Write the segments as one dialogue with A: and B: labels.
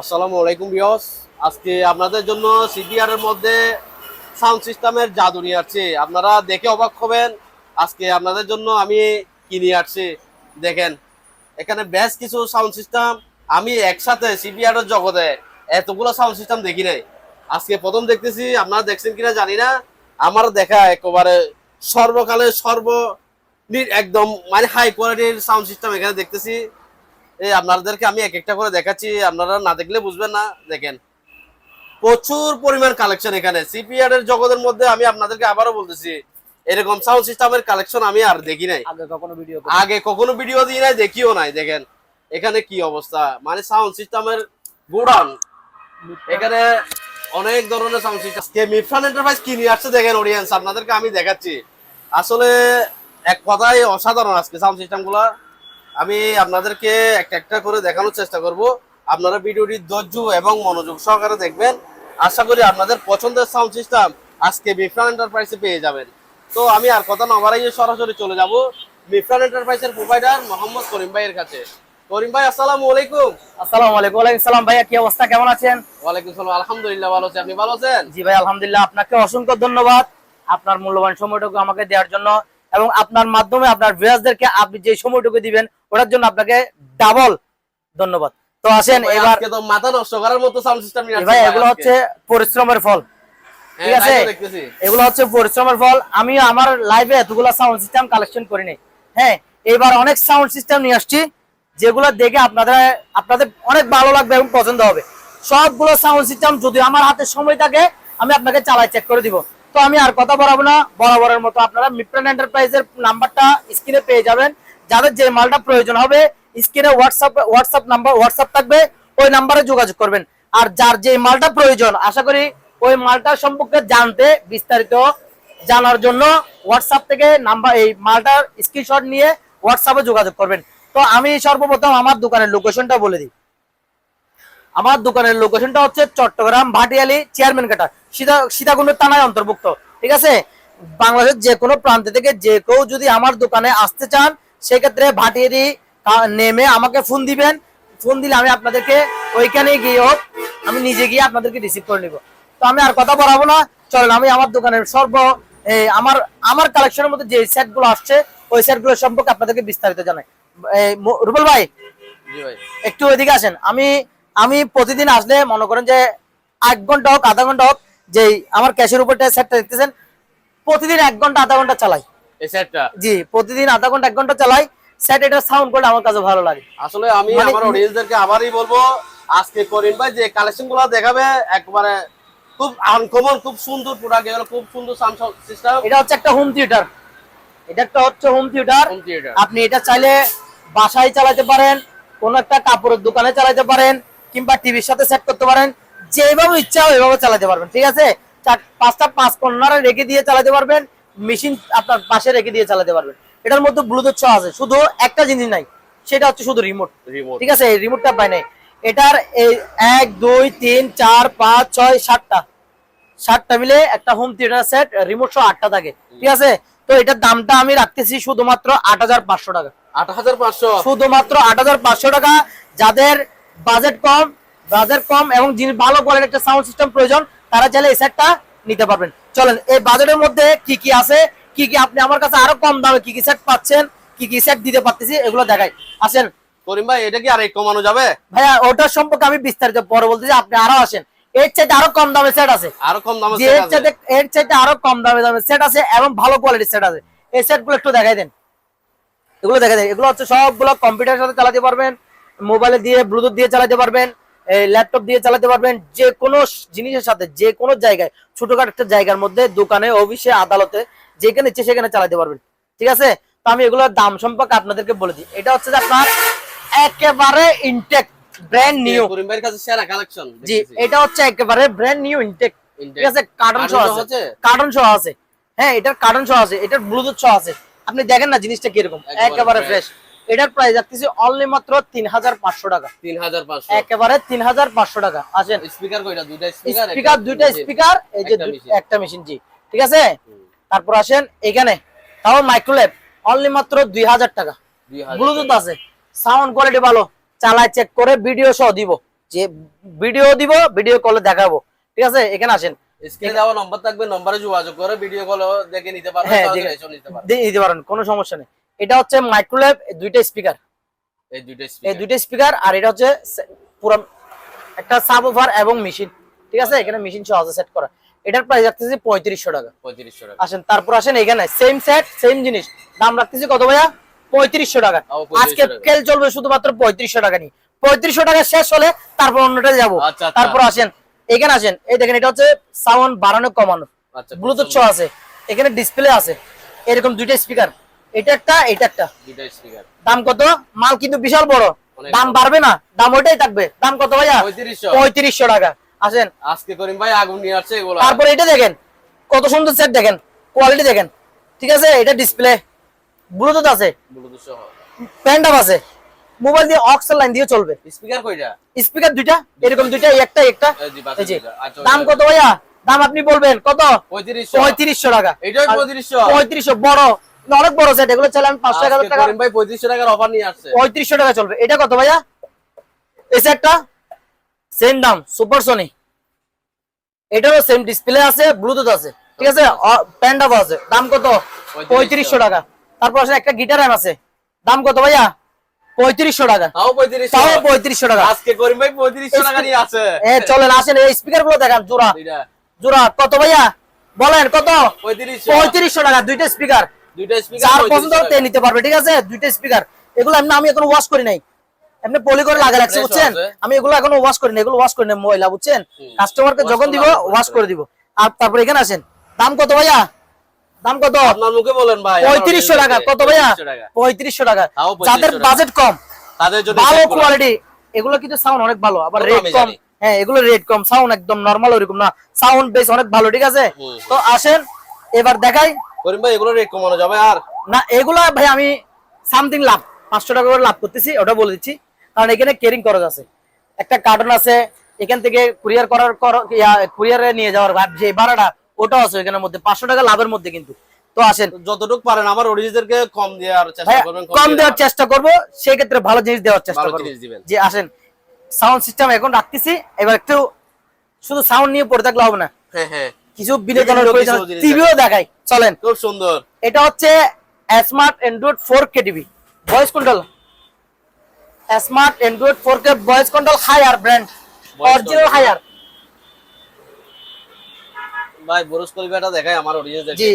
A: আসসালামু আলাইকুম ভিউয়ার্স। আজকে আপনাদের জন্য সিবিআর এর মধ্যে সাউন্ড সিস্টেমের জাদু নিয়ে আসছি। আপনারা দেখে অবাক হবেন। আজকে আপনাদের জন্য আমি কি নিয়ে আসছি দেখেন। এখানে বেশ কিছু সাউন্ড সিস্টেম আমি একসাথে সিবিআর এর জগতে এতগুলো সাউন্ড সিস্টেম দেখি নাই। আজকে প্রথম দেখতেছি, আপনারা দেখছেন কিনা জানি না। আমার দেখা একেবারে সর্বকালের একদম মানে হাই কোয়ালিটির সাউন্ড সিস্টেম এখানে দেখতেছি। এই আপনাদেরকে আমি এক একটা করে দেখাচ্ছি, আপনারা না দেখলে বুঝবেন না। দেখেন, প্রচুর পরিমাণ কালেকশন এখানে সিপিআর এর জগতের মধ্যে। আমি আপনাদেরকে আবারও বলতেছি, এরকম সাউন্ড সিস্টেমের কালেকশন আমি আর দেখি নাই, আগে কখনো ভিডিও দিই নাই, দেখিও নাই। দেখেন এখানে কি অবস্থা, মানে সাউন্ড সিস্টেমের গোডাউন। এখানে অনেক ধরনের সাউন্ড সিস্টেম। মিফরান এন্টারপ্রাইজ কি নিয়ে আসছে দেখেন অডিয়েন্স, আপনাদেরকে আমি দেখাচ্ছি। আসলে এক কথায় অসাধারণ আজকে সাউন্ড সিস্টেম গুলা। আমি আপনাদেরকে একটা একটা করে দেখানোর চেষ্টা করব। আপনারা ভিডিওটি ধৈর্য এবং মনোযোগ সহকারে দেখবেন। আশা করি আপনাদের পছন্দের সাউন্ড সিস্টেম আজকে মিফরান এন্টারপ্রাইজে পেয়ে যাবেন। তো আমি আর কথা না বাড়াইয়ে সরাসরি চলে যাব মিফরান এন্টারপ্রাইজের প্রোভাইডার মোহাম্মদ করিম ভাইয়ের কাছে। করিম ভাই, আসসালামু আলাইকুম।
B: আসসালামু আলাইকুম। ওয়ালাইকুম সালাম ভাইয়া, কি অবস্থা, কেমন আছেন?
A: ওয়ালাইকুম সালাম, আলহামদুলিল্লাহ ভালো আছি। আপনি ভালো আছেন?
B: জি ভাই আলহামদুলিল্লাহ। আপনাকে অসংখ্য ধন্যবাদ আপনার মূল্যবান সময়টুকু আমাকে দেওয়ার জন্য, এবং আপনার মাধ্যমে আপনার ভিউয়ার্সদেরকে আপনি যে সময়টুকু দিবেন ওটার জন্য আপনাকে ডাবল ধন্যবাদ। তো আসেন এবার
A: তো মাথা নষ্ট করার মতো সাউন্ড সিস্টেম নিয়ে আসছি
B: ভাই, এগুলো হচ্ছে পরিশ্রমের ফল। ঠিক আছে, এগুলো হচ্ছে পরিশ্রমের ফল। আমি আমার লাইভে এতগুলো সাউন্ড সিস্টেম কালেকশন করি নাই। হ্যাঁ, এবার অনেক সাউন্ড সিস্টেম নিয়ে আসছি যেগুলো দেখে আপনাদের অনেক ভালো লাগবে এবং পছন্দ হবে। সবগুলো সাউন্ড সিস্টেম যদি আমার হাতে সময় থাকে আমি আপনাকে চালাই চেক করে দিব। তো আমি আর কথা বলাবো না, বরাবরের মতো আপনারা মিফরান এন্টারপ্রাইজের নাম্বারটা স্ক্রিনে পেয়ে যাবেন। যাদের যে মালটা প্রয়োজন হবে স্ক্রিনে হোয়াটসঅ্যাপ থাকবে, ওই নাম্বারে যোগাযোগ করবেন। আর যার যে মালটা প্রয়োজন, আশা করি ওই মালটা সম্পর্কে জানতে বিস্তারিত জানার জন্য হোয়াটসঅ্যাপ থেকে এই মালটার স্ক্রিনশট নিয়ে হোয়াটসঅ্যাপে যোগাযোগ করবেন। তো আমি সর্বপ্রথম আমার দোকানের লোকেশনটা বলে দিই। আমার দোকানের লোকেশনটা হচ্ছে চট্টগ্রাম ভাটিয়ালি চেয়ারম্যান কাটা, সীতাকুণ্ড থানায় অন্তর্ভুক্ত। ঠিক আছে, বাংলাদেশের যে কোনো প্রান্ত থেকে যে কেউ যদি আমার দোকানে আসতে চান সেক্ষেত্রে ভাটিয়ালি নেমে আমাকে ফোন দিবেন। ফোন দিলে আমি আপনাদেরকে ওইখানে গিয়ে আমি নিজে গিয়ে আপনাদেরকে রিসিভ করে নিব। তো আমি আর কথা বলাবো না, চলেন আমি আমার দোকানের আমার কালেকশনের মধ্যে যে সেটগুলো আসছে ওই সেটগুলো সম্পর্কে আপনাদেরকে বিস্তারিত জানাই। রুবেল ভাই, একটু ওইদিকে আসেন। আমি প্রতিদিন আসলে মনে করেন যে 1 ঘন্টা হোক আধা ঘন্টা হোক, যে আমার ক্যাশের উপরটা সেটটা দেখতেছেন, প্রতিদিন 1 ঘন্টা আধা ঘন্টা চালাই
A: এই সেটটা।
B: জি, প্রতিদিন আধা ঘন্টা 1 ঘন্টা চালাই। সেট এটা সাউন্ড করলে আমার কাছে ভালো লাগে।
A: আসলে আমি আমার অডিয়েন্সদেরকে আবারই বলবো, আজকে করিম ভাই যে কালেকশনগুলো দেখাবে একবারে খুব আনকমন, খুব সুন্দর প্রোডাক্ট, এগুলো খুব সুন্দর সাউন্ড সিস্টেম।
B: এটা হচ্ছে একটা হোম থিয়েটার। এটা একটা হচ্ছে হোম থিয়েটার। আপনি এটা চাইলে বাসায় চালাতে পারেন, কোন একটা কাপড়ের দোকানে চালাতে পারেন, কিংবা টিভির সাথে সেট করতে পারেন। যেভাবে ইচ্ছা ওইভাবে চালাতে পারবেন। ঠিক আছে, 5টা 5 কর্নারে রেখে দিয়ে চালাতে পারবেন, মেশিন আপনার পাশে রেখে দিয়ে চালাতে পারবেন। এটার মধ্যে ব্লুটুথ সহ আছে, শুধু একটা জিনিস নাই, সেটা হচ্ছে শুধু রিমোট। ঠিক আছে, এই রিমোটটা পাই নাই। এটার এই 1 2 3 4 5 6 7টা মিলে একটা হোম থিয়েটার সেট, রিমোট সহ 8টা থাকে। ঠিক আছে, তো এটার দামটা আমি রাখতেছি শুধুমাত্র 8500 টাকা।
A: 8500,
B: শুধুমাত্র 8500 টাকা। যাদের বাজেট কম এবং যিনি ভালো কোয়ালিটির একটা সাউন্ড সিস্টেম প্রয়োজন তারা চাইলে এই সেটটা নিতে পারবেন। চলেন এই বাজেটের মধ্যে কি কি আছে, কি কি আপনি আমার কাছে আরো কম দামে কি কি সেট পাচ্ছেন, কি কি সেট দিতে পারতেছি এগুলো দেখাই। আসেন
A: করিম ভাই, এটা কি আর কমানো যাবে?
B: ভাইয়া ওটার সম্পর্কে আমি বিস্তারিত পরে বলতেছি, আপনি আরো আসেন। এর চাইতে আরো কম দামে সেট আছে,
A: আরো কম দামে
B: এর চাইতে আরো কম দামে সেট আছে এবং ভালো কোয়ালিটির সেট আছে। এই সেটগুলো একটু দেখাই দেন। এগুলো দেখা যায়, এগুলো হচ্ছে সবগুলো কম্পিউটারের সাথে চালাতে পারবেন, মোবাইলে দিয়ে ব্লুটুথ দিয়ে চালাতে পারবেন, ল্যাপটপ দিয়ে চালাতে পারবেন, যে কোনো জিনিসের সাথে যে কোনো জায়গায়, ছোটখাটো একটা জায়গার মধ্যে, দোকানে, অফিসে, আদালতে, যেখানে ইচ্ছে সেখানে চালাতে পারবেন। ঠিক আছে, তো আমি এগুলোর দাম সম্পর্কে আপনাদেরকে বলে দিই। এটা হচ্ছে যে আপনার একেবারে ইনটেক ব্র্যান্ড নিউ
A: করিম ভাইয়ের কাছে সেরা কালেকশন।
B: জি, এটা হচ্ছে একেবারে ব্র্যান্ড নিউ ইনটেক। ঠিক আছে, কার্টন সহ আছে। হ্যাঁ, এটার কার্টন সহ আছে, এটার ব্লুটুথ সহ আছে। আপনি দেখেন না জিনিসটা কিরকম, একেবারে ফ্রেশ। এটার প্রাইস রাখতেছি অনলি মাত্র 3500 টাকা।
A: 3500,
B: একেবারে 3500 টাকা। আসেন,
A: স্পিকার কয়টা? দুইটা
B: স্পিকার, এই যে একটা মেশিন। জি, ঠিক আছে। তারপর আসেন এখানে, তাও মাইক্রোল্যাব, অনলি মাত্র 2000 টাকা। ব্লুটুথ আছে, সাউন্ড কোয়ালিটি ভালো, চালায় চেক করে ভিডিও সহ দিব। যে ভিডিও দিব, ভিডিও কলে দেখাবো, ঠিক আছে? এখানে আসেন,
A: স্ক্রিনে দেওয়া নম্বর থাকবে, নম্বরে যোগাযোগ করে ভিডিও কল দেখে নিতে পারবেন,
B: হ্যাঁ
A: সরাসরি এসে নিতে পারবেন।
B: নিতে পারেন, কোনো সমস্যা নেই। এটা হচ্ছে মাইক্রোল্যাব দুইটা স্পিকার,
A: এই
B: এই দুইটা স্পিকার, আর এটা হচ্ছে পুরো একটা সাবওয়ুফার এবং মেশিন, ঠিক আছে? এখানে মেশিন সহ আছে সেট করা। এটার প্রাইস রাখতেছি 3500 টাকা।
A: 3500 টাকা।
B: আসেন, তারপর আসেন এখানে সেম সেট সেম জিনিস, দাম রাখতেছি কত ভাইয়া? 3500 টাকা। আজকে কেল চলবে শুধুমাত্র 3500 টাকা নিয়ে। 3500 টাকা শেষ হলে তারপর অন্যটা যাবো। তারপর আসেন এখানে আসেন, এই দেখেন এটা হচ্ছে সাউন্ড বাড়ানো কমানো, ব্লুটুথ সহ আছে, এখানে ডিসপ্লে আছে, এরকম দুইটা স্পিকার, এটা একটা এটা একটা,
A: দুইটা স্পিকার।
B: দাম কত? মাল কিন্তু বিশাল বড়, দাম বাড়বে না, দাম ওইটাই থাকবে। দাম কত ভাইয়া? 3500 টাকা। আসেন,
A: আজকে করিম ভাই আগুন নিয়ে আসছে এগুলো।
B: তারপর এটা দেখেন কত সুন্দর সেট, দেখেন কোয়ালিটি দেখেন, ঠিক আছে? এটা ডিসপ্লে, ব্লুটুথ আছে,
A: ব্লুটুথ সহ,
B: প্যান্ডাপ আছে, মোবাইল দিয়ে অক্স লাইন দিয়ে চলবে।
A: স্পিকার কয়টা?
B: স্পিকার দুইটা, এরকম দুইটা, একটা একটা। এই যে
A: আচ্ছা,
B: দাম কত ভাইয়া? দাম আপনি বলবেন কত?
A: 3500
B: টাকা।
A: এটাই
B: 3500 বড়, অনেক বড় সেট, এগুলো চাইলে আমি 500 টাকা।
A: করিম ভাই 3500 টাকার অফার নিয়ে আসছে,
B: 3500 টাকা চলবে। এটা কত ভাইয়া? এই সেটটা সেম দাম, সুপার সোনি, এটারও সেম ডিসপ্লে আছে, ব্লুটুথ আছে, ঠিক আছে? প্যান্ডাপ আছে, দাম কত? 3500 টাকা। তারপর আসলে একটা গিটার অ্যাম আছে, দাম কত ভাইয়া? 3500 টাকা।
A: তাও
B: 3500 টাকা।
A: আজকে করিম ভাই 3500 টাকা নিয়ে আছে।
B: চলেন আসেন, এই স্পিকার গুলো দেখান, জোড়া জোড়া কত ভাইয়া বলেন কত? 3500 টাকা। দুইটা স্পিকার, যার পছন্দ হবে নিতে পারবে, ঠিক আছে? দুইটা স্পিকার, এগুলো আমি এখনো ওয়াশ করি নাই, এমনি পলি করে লাগা রাখছি, বুঝছেন? আমি এগুলো এখনো ওয়াশ করি না, এগুলো ওয়াশ করি না ময়লা, বুঝছেন? কাস্টমারকে যখন দিব ওয়াশ করে দিব। আর তারপর এখানে আসেন, দাম কত ভাইয়া? দাম কত?
A: আপনার মুখে বলেন ভাই।
B: 3500 টাকা। কত ভাইয়া? 3500 টাকা। যাদের বাজেট কম,
A: তাদের জন্য
B: ভালো কোয়ালিটি, এগুলো কিন্তু সাউন্ড অনেক ভালো, আবার রেট কম। হ্যাঁ, এগুলো রেট কম, সাউন্ড একদম নরমাল, ওরকম না, সাউন্ড বেস অনেক ভালো, ঠিক আছে? তো আসেন এবার দেখাই।
A: করিম ভাই এগুলো রেট কমানো যাবে আর
B: না? এগুলা ভাই আমি সামথিং লাভ 500 টাকা করে লাভ করতেছি, ওটা বলে দিচ্ছি, কারণ এখানে কেরিং খরচ আছে, একটা কার্টন আছে, এখান থেকে কুরিয়ার করার কুরিয়ারে নিয়ে যাওয়ার যে ভাড়াটা, ওটাও আছে এখানের মধ্যে, 500 টাকা লাভের মধ্যে কিন্তু। তো আসেন,
A: যতটুকু পারেন আমার অডিয়েন্সদেরকে কম দেওয়ার চেষ্টা করবেন,
B: কম দেওয়ার চেষ্টা করব, সেই ক্ষেত্রে ভালো জিনিস দেওয়ার চেষ্টা করব। যে আসেন, সাউন্ড সিস্টেম এখন রাখতেছি, এবার একটু শুধু সাউন্ড নিয়ে পড়ে থাকলে হবে না,
A: হ্যাঁ হ্যাঁ,
B: কিছু বিনোদনের প্রয়োজন, টিভিও দেখাই, চলেন।
A: খুব সুন্দর।
B: এটা হচ্ছে smart Android 4K TV, voice control, smart Android 4K voice control, Haier brand, original Haier.
A: ভাই বরস কলিবাটা দেখাই আমার অডিয়েন্সদের।
B: জি,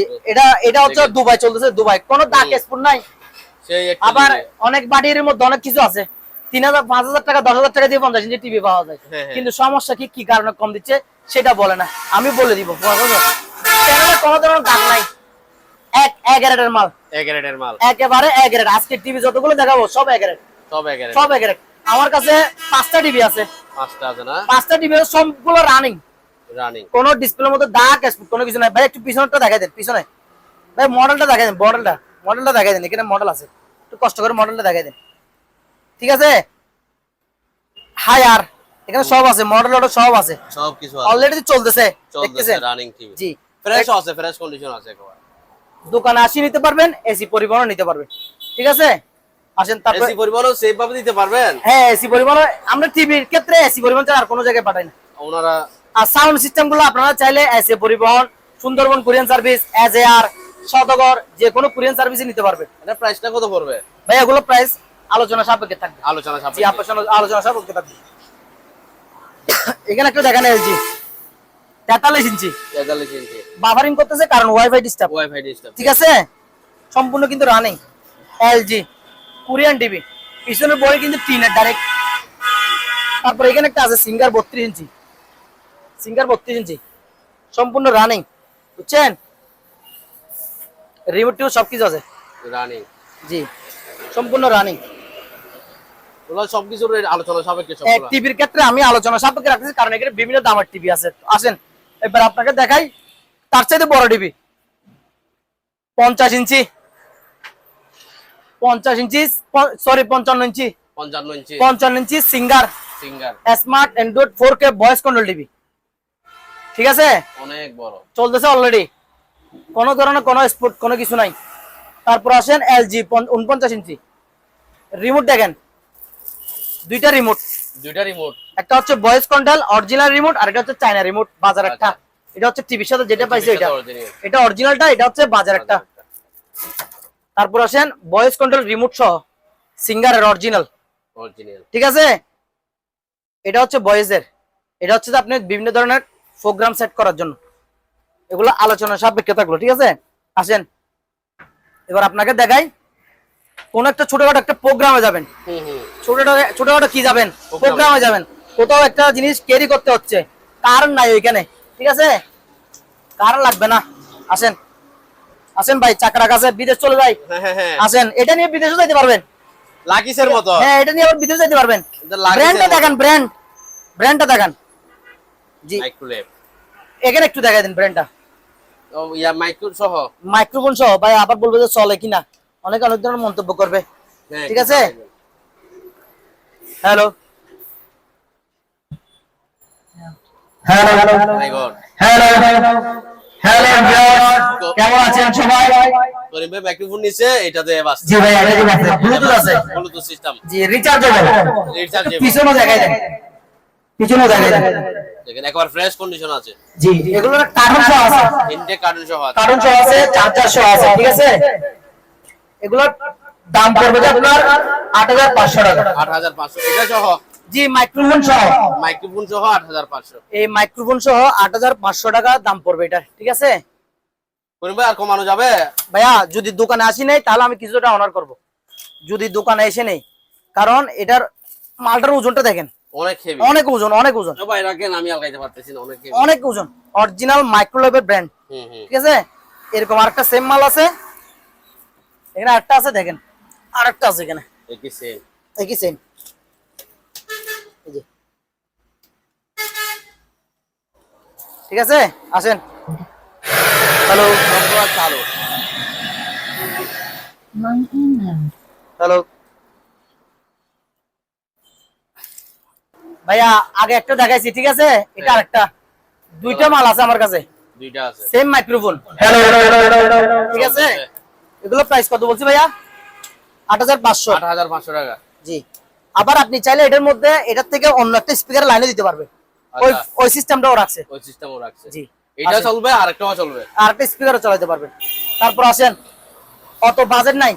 B: এটা হচ্ছে দুবাই চলতেছে, দুবাই, কোনো দাগ স্পট নাই।
A: সেই একটা
B: আবার অনেক বাড়ির মধ্যে অনেক কিছু আছে, 3000 5000 টাকা 10000 টাকা দিয়ে 50 ইঞ্চি টিভি পাওয়া যায়, কিন্তু সমস্যা কি কারণে কম দিচ্ছে সেটা বলে না, আমি বলে দিব। চ্যানেলে কোনো ধরনের দাগ নাই, এক গ্রেডের মাল, একেবারে এক গ্রেড। আজকে টিভি যতগুলো দেখাবো সব এক গ্রেড, সব এক গ্রেড। আমার কাছে 5টা টিভি আছে, 5টা আছে না? 5টা টিভি সবগুলো রানিং, কোন ডিসপ্লের মধ্যে দাগ স্পট কোনো কিছু নাই। ভাই একটু পিছনেরটা দেখাই দেন, পিছনে ভাই মডেলটা দেখাই দেন, মডেলটা দেখাই দেন, এখানে মডেল আছে, একটু কষ্ট করে মডেলটা দেখাই দেন, ঠিক আছে? হায়ার, এখানে সব আছে, মডেল অটো সব আছে, সবকিছু আছে, অলরেডি চলতেছে, দেখতেছেন?
A: রানিং টিভি,
B: জি,
A: ফ্রেশ আছে, ফ্রেশ কন্ডিশন আছে একেবারে।
B: দোকানে আসি নিতে পারবেন, এসি পরিবহন নিতে পারবেন, ঠিক আছে? আসেন, তারপর
A: এসি পরিবহন সেভ ভাবে দিতে পারবেন।
B: হ্যাঁ, এসি পরিবহন আমরা টিভির ক্ষেত্রে এসি পরিবহন ছাড়া আর কোনো জায়গায় পাঠাই না
A: ওনারা।
B: আর সাউন্ড সিস্টেম গুলো আপনারা চাইলে এসি পরিবহন, সুন্দরবন কুরিয়ান সার্ভিস, এজএআর, সদগর, যে কোনো কুরিয়ান সার্ভিসে নিতে পারবে।
A: এটা প্রাইসটা কত পড়বে
B: ভাই? এগুলো প্রাইস আলোচনা সাপেক্ষে থাকবে,
A: আলোচনা সাপেক্ষে।
B: জি, আলোচনা সাপেক্ষে থাকবে। এখানে একটা দেখেন এলজি 43 ইঞ্চি, বাফারিং করতেছে কারণ ওয়াইফাই ডিস্টার্ব, ঠিক আছে? সম্পূর্ণ কিন্তু রানিং এলজি কোরিয়ান টিভি, পিছনের বডি কিন্তু টিনের ডাইরেক্ট। তারপর এখানে একটা আছে সিঙ্গার 32 ইঞ্চি, সম্পূর্ণ রানিং, বুঝছেন? রিমোট টিও সবকিছু আছে
A: রানিং,
B: জি, সম্পূর্ণ রানিং।
A: ওগুলো সবকিছু আলোচনা সাপেক্ষে সব।
B: এক টিভির ক্ষেত্রে আমি আলোচনা সাপেক্ষে রাখতেছি কারণ এখানে বিভিন্ন দামের টিভি আছে। আসেন এবার আপনাকে দেখাই তার চাইতে বড় TV, 50 inch, sorry 55 inch Singer smart Android 4K voice control TV, ঠিক আছে?
A: অনেক বড়,
B: চলতেছে অলরেডি, কোনো ধরনের কোনো স্পট কোনো কিছু নাই। তারপর আসেন এলজি 49 ইঞ্চি, রিমোট দেখেন, দুইটা রিমোট,
A: দুইটা রিমোট,
B: একটা হচ্ছে ভয়েস কন্ট্রোল অরিজিনাল রিমোট, আর এটা হচ্ছে চায়না রিমোট বাজার একটা। এটা হচ্ছে টিভির সাথে যেটা পাইছে এটা, এটা অরিজিনালটা, এটা হচ্ছে বাজার একটা। তারপর আসেন ভয়েস কন্ট্রোল রিমোট সহ সিঙ্গারের অরিজিনাল, ঠিক আছে। এটা হচ্ছে ভয়েসের, এটা হচ্ছে আপনি বিভিন্ন ধরনের প্রোগ্রাম সেট করার জন্য, এগুলো আলোচনা সাপেক্ষে থাকলো, ঠিক আছে। আসেন এবার আপনাকে দেখাই, কোন একটা ছোটখাটো একটা প্রোগ্রামে যাবেন, ছোটখাটো কি যাবেন, প্রোগ্রামে যাবেন, কোথাও একটা জিনিস ক্যারি করতে হচ্ছে, কারেন্ট নাই ওইখানে, ঠিক আছে, কারেন্ট লাগবে না। আসেন আসেন ভাই, চাকরা কাছে বিদেশ চলে যাই, আসেন এটা নিয়ে বিদেশে যাইতে পারবেন,
A: লাকিসের মতো।
B: হ্যাঁ এটা নিয়ে আবার বিদেশে যাইতে পারবেন। ব্র্যান্ডটা দেখান, ব্র্যান্ডটা দেখান। জি
A: মাইক্রোলেভ,
B: এখানে একটু দেখাই দেন ব্র্যান্ডটা।
A: ও ইয়া
B: মাইক্রোফোন সহ ভাই, আবার বলবো যে চলে কিনা, অনেক অনেক ধরনের মন্তব্য করবে, ঠিক আছে। হ্যালো হ্যালো হ্যালো হ্যালো, কেমন আছেন সবাই?
A: করিম ভাই মাইক্রোফোন নিচে, এটাতে বাজছে।
B: জি ভাই, এটা আছে, ব্লুটুথ আছে,
A: ব্লুটুথ সিস্টেম,
B: জি রিচার্জেবল,
A: রিচার্জেবল।
B: পিছনে দেখাই দেন, পিছনে দেখাই দেন,
A: দেখেন একবার ফ্রেশ কন্ডিশন আছে।
B: জি এগুলোর কার্টুন সহ আছে,
A: ইনটেক কার্টুন সহ আছে,
B: চার্জার সহ আছে, ঠিক আছে। এগুলোর দাম পড়বে যে আপনার 8500 টাকা।
A: 8500 এটা সহ?
B: জি মাইক্রোফোন সহ,
A: 8500।
B: এই মাইক্রোফোন সহ 8500 টাকা দাম পড়বে এটা, ঠিক আছে।
A: করিম ভাই আর কমানো যাবে?
B: ভাইয়া যদি দোকানে আসি নাই তাহলে আমি কিছুটা অনার করব, যদি দোকানে এসে নেই, কারণ এটার মালটার ওজনটা দেখেন,
A: অনেক হেভি,
B: অনেক ওজন, অনেক ওজন
A: ভাই রাখেন, আমি আলগাইতে পারতেছি না, অনেক হেভি,
B: অনেক ওজন, অরিজিনাল মাইক্রোলেভের ব্র্যান্ড, ঠিক আছে। এরকম আরেকটা সেম মাল আছে, এখানে আরেকটা আছে, দেখেন আরেকটা আছে এখানে,
A: একই সেম,
B: একই সেম, এই যে, ঠিক আছে। আসেন হ্যালো
A: চালু,
B: হ্যালো ভাইয়া, আগে একটা দেখাইছি, ঠিক আছে, এটা আরেকটা, দুইটা মাল আছে আমার কাছে,
A: দুইটা আছে,
B: সেম মাইক্রোফোন, ঠিক আছে। এগুলো প্রাইস কত বলছি ভাইয়া? 8500।
A: 8500 টাকা,
B: জি। আবার আপনি চাইলে এটার মধ্যে এটার থেকে অন্য একটা স্পিকার লাইনে দিতে পারবে, ওই ওই সিস্টেমটাও রাখছে,
A: ওই সিস্টেমও রাখছে,
B: জি।
A: এটা চলবে, আরেকটাও চলবে,
B: আরেকটা স্পিকারও চালাতে পারবেন। তারপর আসেন, অত বাজেট নাই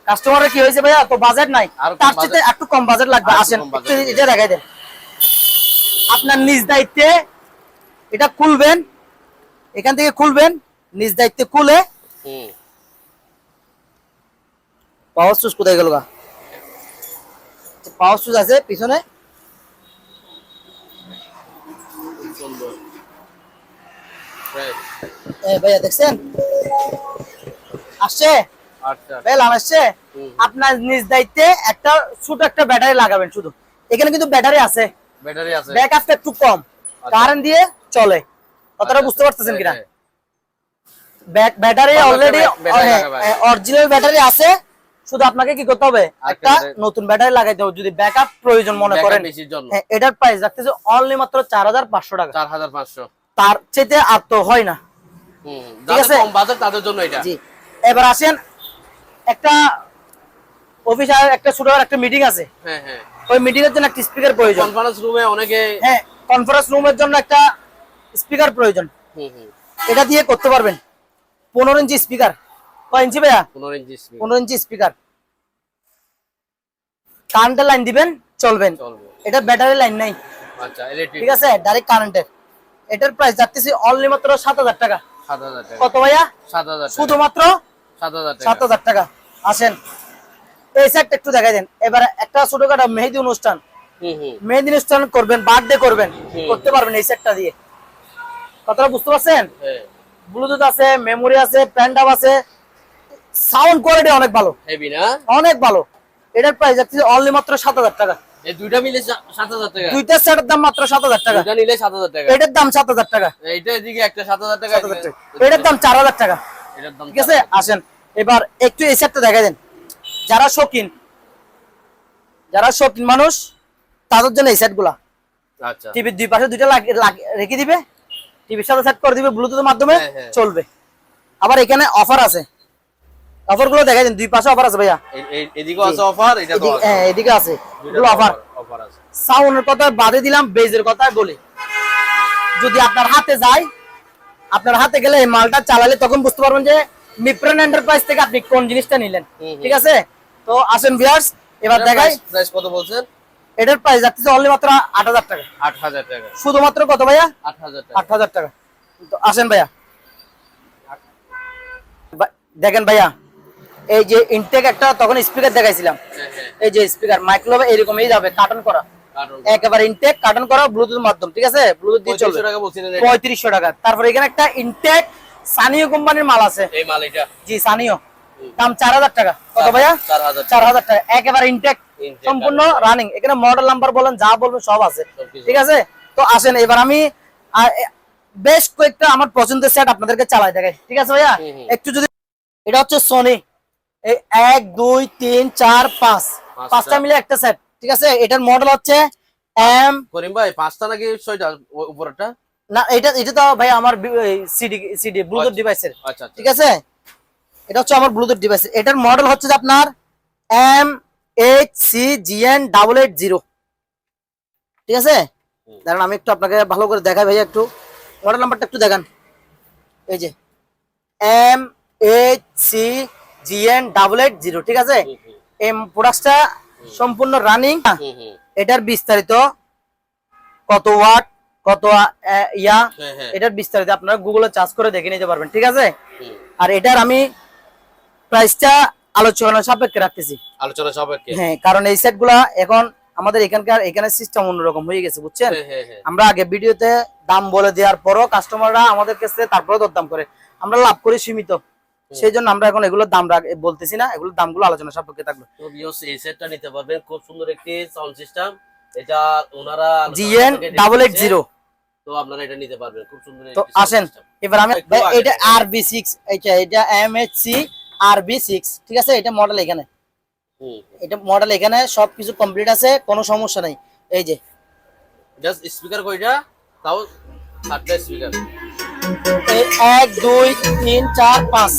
B: কাস্টমারের, কি হয়েছে ভাইয়া, তো বাজেট নাই, তার চেয়ে একটু কম বাজেট লাগবে। আসেন একটু এটা দেখাই দেন, আপনার নিজ দায়িত্বে এটা খুলবেন, এখান থেকে খুলবেন, নিজ দায়িত্বে খুলে, পাওয়ার সুইচ কোথায় গেল গা, পাওয়ার সুইচ আছে পিছনে,
A: সুন্দর ফ্রেশ।
B: ভাইয়া দেখছেন আসছে,
A: আচ্ছা
B: ভাই লাম আসছে। আপনার নিজ দায়িত্বে একটা ছোট একটা ব্যাটারি লাগাবেন শুধু, এখানে কিন্তু ব্যাটারি আছে,
A: ব্যাটারি আছে,
B: ব্যাকআপটা একটু কম, কারেন্ট দিয়ে চলে, কথাটা বুঝতে পারতেছেন কিনা। ব্যাটারি অলরেডি অরিজিনাল ব্যাটারি আছে, শুধু আপনাকে কি করতে হবে, একটা নতুন ব্যাটারি লাগাইতে হবে যদি ব্যাকআপ প্রয়োজন মনে করেন। হ্যাঁ, এটার প্রাইস রাখতেছে অনলি মাত্র 4500 টাকা,
A: 4500,
B: তার চেয়ে আর তো হয় না, ঠিক আছে,
A: কম বাজেট তাদের জন্য এটা।
B: জি। এবার আসেন, একটা অফিসে একটা ছোট একটা মিটিং আছে,
A: হ্যাঁ হ্যাঁ,
B: ওই মিটিং এর জন্য একটা স্পিকার প্রয়োজন,
A: কনফারেন্স রুমে অনেকে,
B: হ্যাঁ কনফারেন্স রুমের জন্য একটা স্পিকার প্রয়োজন, এটা দিয়ে করতে পারবেন। 15 ইঞ্চি স্পিকার, কয় ইঞ্চি ভাইয়া? 15 ইঞ্চি স্পিকার, কারেন্টের লাইন দিবেন, চলবেন, এটা ব্যাটারি লাইন নাই,
A: আচ্ছা
B: ঠিক আছে, ডাইরেক্ট কারেন্টের। এটার প্রাইস যাচ্ছে অনলি মাত্র 7000 টাকা।
A: 7000 টাকা,
B: কত ভাইয়া?
A: 7000 টাকা,
B: শুধুমাত্র
A: 7000 টাকা,
B: 7000 টাকা। আসেন এই সেটটা একটু দেখাই দেন। এবার একটা ছোটখাটো মেহেদি অনুষ্ঠান, মেহেদি অনুষ্ঠান করবেন, বার্থডে করবেন, করতে পারবেন এই সেটটা দিয়ে, কথাটা বুঝতে পারছেন। ব্লুটুথ আছে, মেমোরি আছে, প্যান্ডাপ আছে, সাউন্ড কোয়ালিটি অনেক ভালো,
A: হেভি না,
B: অনেক ভালো। এটার প্রাইস যাচ্ছে অনলি মাত্র 7000 টাকা।
A: এই দুইটা মিলে 7000 টাকা,
B: দুইটা সেটের দাম মাত্র 7000 টাকা,
A: দুইটা নিলে 7000 টাকা,
B: এটার দাম 7000 টাকা,
A: এইটা এদিকে একটা 7000 টাকা,
B: এটার দাম 4000 টাকা,
A: এটার দাম,
B: ঠিক আছে। আসেন এবার একটু এই সেটটা দেখাই দেন, যারা শৌখিন মানুষ তাদের জন্য এই সেটগুলা।
A: আচ্ছা,
B: টিভির দুই পাশে দুইটা রেখে দিবে, টিভির সাথে সেট করে দিবে ব্লুটুথের মাধ্যমে, চলবে। আবার এখানে অফার আছে, অফার গুলো দেখাই দেন, দুই পাশে অফার আছে ভাইয়া,
A: এদিকে আছে অফার, এটা তো
B: হ্যাঁ এদিকে আছে, এগুলো অফার
A: আছে।
B: সাউন্ডের কথা বাদে দিলাম, বেজের কথা বলি। যদি আপনার হাতে যায়, আপনার হাতে গেলে এই মালটা চালালে তখন বুঝতে পারবেন যে মিপ্রন এন্টারপ্রাইজ থেকে আপনি কোন জিনিসটা নিলেন। ঠিক আছে, তো আসেন ভিউয়ার্স, এবার দেখাই
A: প্রাইস কত বলছেন।
B: এটার প্রাইস রাখতেছে অনলি মাত্র 8000 টাকা।
A: 8000 টাকা
B: শুধুমাত্র কত ভাইয়া?
A: 8000 টাকা।
B: 8000 টাকা। তো আসেন ভাইয়া, দেখেন ভাইয়া, এই যে ইনটেক একটা তখন স্পিকার দেখাইছিলাম, এই যে স্পিকার মাইক্রোওয়েভ এরকমই যাবে, কার্টন করা, একেবারে ইনটেক কার্টন করা ব্লুটুথ মাধ্যম। ঠিক আছে, ব্লুটুথ দিয়ে চলবে।
A: 3500 টাকা বলছিলেন।
B: 3500 টাকা। তারপর এখানে একটা ইনটেক সানিও কোম্পানির মাল আছে,
A: এই মাল এটা
B: জি সানিও, দাম 4000 টাকা। কত ভাইয়া? 4000 টাকা, একেবারে ইনটেক, সম্পূর্ণ রানিং। এখানে মডেল নাম্বার বলেন যা বলবেন সব আছে। ঠিক আছে, তো আসেন এবার আমি বেশ কয়েকটা আমার পছন্দের সেট আপনাদেরকে চালাই দেখাই। ঠিক আছে ভাইয়া, একটু যদি, এটা হচ্ছে সোনি, এই 1 2 3 4 5 পাঁচটা মিলে একটা সেট। ঠিক আছে, এটার মডেল হচ্ছে এম
A: করিম ভাই, পাঁচটা নাকি ছয়টা উপরটা?
B: না, এটা তো ভাই আমার সিডি ব্লুটুথ ডিভাইসের।
A: আচ্ছা,
B: ঠিক আছে, এটা হচ্ছে আমার ব্লুটুথ ডিভাইস। এটার মডেল হচ্ছে যে আপনার MHCGN880। ঠিক আছে, দাঁড়ান আমি একটু আপনাকে ভালো করে দেখাই ভাইয়া, একটু মডেল নাম্বারটা একটু দেখান। এই যে MHCGN880। ঠিক আছে, এই প্রোডাক্টটা সম্পূর্ণ রানিং। এটার বিস্তারিত কত ওয়াট, কত এটার বিস্তারিত আপনারা গুগলে সার্চ করে দেখে নিতে পারবেন। ঠিক আছে, আর এটার আমি প্রাইসটা আলোচনা সাপেক্ষে রাখতেছি।
A: আলোচনা সাপেক্ষে,
B: হ্যাঁ, কারণ এই সেটগুলা এখন আমাদের এখানে সিস্টেম অন্যরকম হয়ে গেছে, বুঝছেন। আমরা আগে ভিডিওতে দাম বলে দেওয়ার পরও কাস্টমাররা আমাদের কাছে তারপরে দরদাম করে, আমরা লাভ করি সীমিত। সেই জন্য আমরা এখন এগুলোর দাম বলতেছি না, এগুলোর দামগুলো আলোচনা সাপেক্ষে থাকবে।
A: তো ভিউয়ার্স, এই সেটটা নিতে পারবেন, খুব সুন্দর একটি সাউন্ড সিস্টেম। এটা ওনারা
B: GN880,
A: তো আপনারা এটা নিতে পারবেন, খুব সুন্দর।
B: তো আসেন এবার আমি, এটা RB6, এটা MHC RB6। ঠিক আছে, এটা মডেল এখানে, এটা মডেল এখানে সবকিছু কমপ্লিট আছে, কোনো সমস্যা নাই। এই যে
A: জাস্ট স্পিকার কয়টা, তাও 7টা স্পিকার,
B: এই 1 2 3 4 5।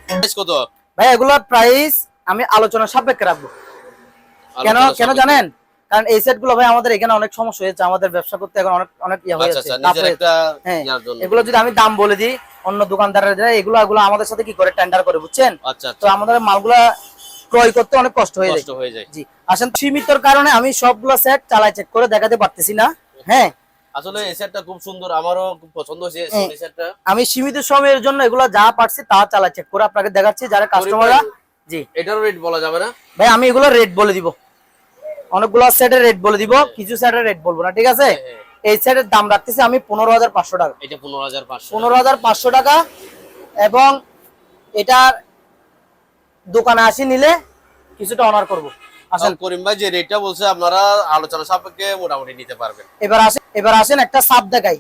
A: প্রাইস কত
B: ভাই? এগুলোর প্রাইস আমি আলোচনা সাপেক্ষে রাখবো। কেন কেন জানেন? কারণ এই সেট গুলো ভাই আমাদের এখানে অনেক সমস্যা হয়েছে, আমাদের ব্যবসা করতে এখন অনেক অনেক ইয়ে হয়ে যাচ্ছে। এগুলো যদি আমি দাম বলে দিই অন্য দোকানদাররা, এগুলো আমাদের সাথে কি করে টেন্ডার করে, বুঝছেন। তো আমাদের মালগুলা ক্রয় করতে অনেক কষ্ট হয়ে যায়। জি, আসেন, সীমিতর কারণে আমি সবগুলো সেট চালাই চেক করে দেখাতে পারতেছি না। হ্যাঁ,
A: আসলে এই সেটটা খুব সুন্দর, আমারও খুব পছন্দ হয়েছে এই সেটটা।
B: আমি সীমিত সময়ের জন্য এগুলো যা পারছি তা চালাই চেক করে আপনাকে দেখাচ্ছি, যারা কাস্টমাররা। জি,
A: এটারও রেট বলা যাবে না
B: ভাই? আমি এগুলো রেট বলে দিব, অনেকগুলো সেটের রেট বলে দিব, কিছু সেটের রেট বলবো না। ঠিক আছে, এই সেটের দাম রাখতেছি আমি 15500 টাকা।
A: এটা 15500,
B: 15500 টাকা। এবং এটার দোকানে আসি নিলে কিছুটা অনার করব। আসেন
A: করিম ভাই, যে রেটটা বলছে আপনারা আলোচনা সাপেক্ষে মোটামুটি নিতে পারবেন।
B: এবার আসেন একটা সাপ দেখাই।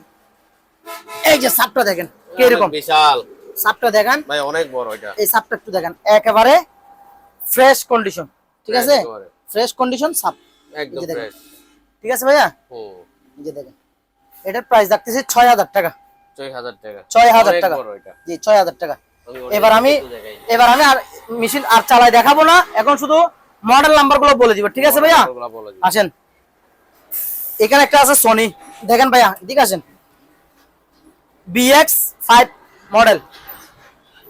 B: এই যে সাপটা দেখেন কিরকম
A: বিশাল,
B: সাপটা দেখেন
A: ভাই অনেক বড়। এটা
B: এই সাপটা একটু দেখেন, একেবারে ফ্রেশ কন্ডিশন। ঠিক আছে, ফ্রেশ কন্ডিশন সাপ,
A: একদম ফ্রেশ।
B: ঠিক আছে ভাইয়া, এই যে দেখেন এটার প্রাইস রাখতেছি 6000 টাকা।
A: 6000 টাকা,
B: 6000 টাকা, জি 6000 টাকা। এবার আমি আর মেশিন আর চালাই দেখাবো না, এখন শুধু মডেল নাম্বার গুলো বলে দিব। ঠিক আছে ভাইয়া, আসেন এখানে একটা আছে সনি, দেখেন ভাইয়া এদিকে আসেন, BX5 মডেল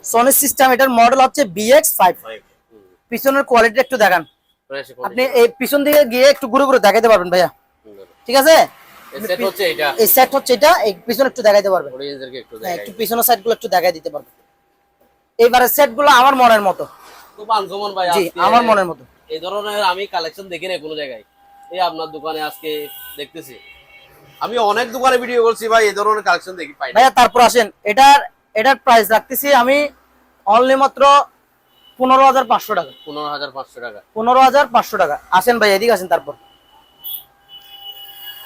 B: সনি সিস্টেম। এটার মডেল হচ্ছে BX5। পিছনের কোয়ালিটি একটু দেখান, আপনি এই পিছন দিকে গিয়ে একটু ঘুরে ঘুরে দেখাইতে পারবেন ভাইয়া। ঠিক আছে, এই সেট হচ্ছে এটা, এই পিছনে একটু দেখাইতে পারবেন, একটু পিছনের সাইড গুলো একটু দেখাই দিতে পারবেন। এইবারে সেট গুলো আমার মনের মতো,
A: খুব আনকমন ভাই।
B: জি, আমার মনের মতো।
A: এই ধরনের আমি কালেকশন দেখি না কোনো জায়গায়, এই আপনার দোকানে আজকে দেখতেছি। আমি অনেক দোকানে ভিডিও করছি ভাই, এই ধরনের কালেকশন দেখি পাই না
B: ভাইয়া। তারপর আসেন, এটার প্রাইস রাখতেছি আমি অনলি মাত্র 15500 টাকা।
A: 15500 টাকা,
B: 15500 টাকা। আসেন ভাই এদিকে আসেন। তারপর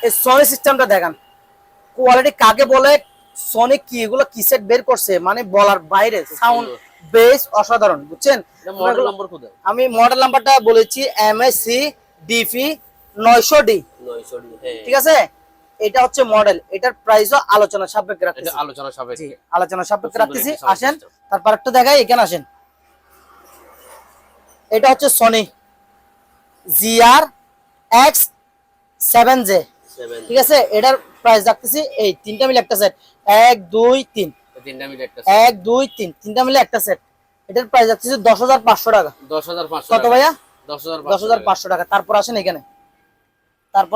B: এই সনি সিস্টেমটা দেখান, কোয়ালিটি কাকে বলে, সনি কি এগুলো কি সেট বের করছে মানে বলার বাইরে, সাউন্ড বেস অসাধারণ, বুঝছেন।
A: মডেল নাম্বার কোথায়?
B: আমি মডেল নাম্বারটা বলেছি MSC DP 900D। ঠিক আছে, এটা হচ্ছে মডেল। এটার প্রাইসও আলোচনা সাপেক্ষে রাখতেছি, আলোচনা সাপেক্ষে রাখতেছি। আসেন তারপর একটু দেখাই, এখানে আসেন। এটা হচ্ছে সনি GR-X 7J, ঠিক আছে, এটার প্রাইস রাখতেছি এই তিনটা মিলে একটা সেট 1 2 3,
A: তিনটা মিলে একটা
B: 1 2 3, তিনটা মিলে একটা সেট, এটার প্রাইস রাখতেছি 10,500 টাকা।
A: 10,500
B: কত ভাইয়া?
A: 10,500
B: 10,500 টাকা। তারপর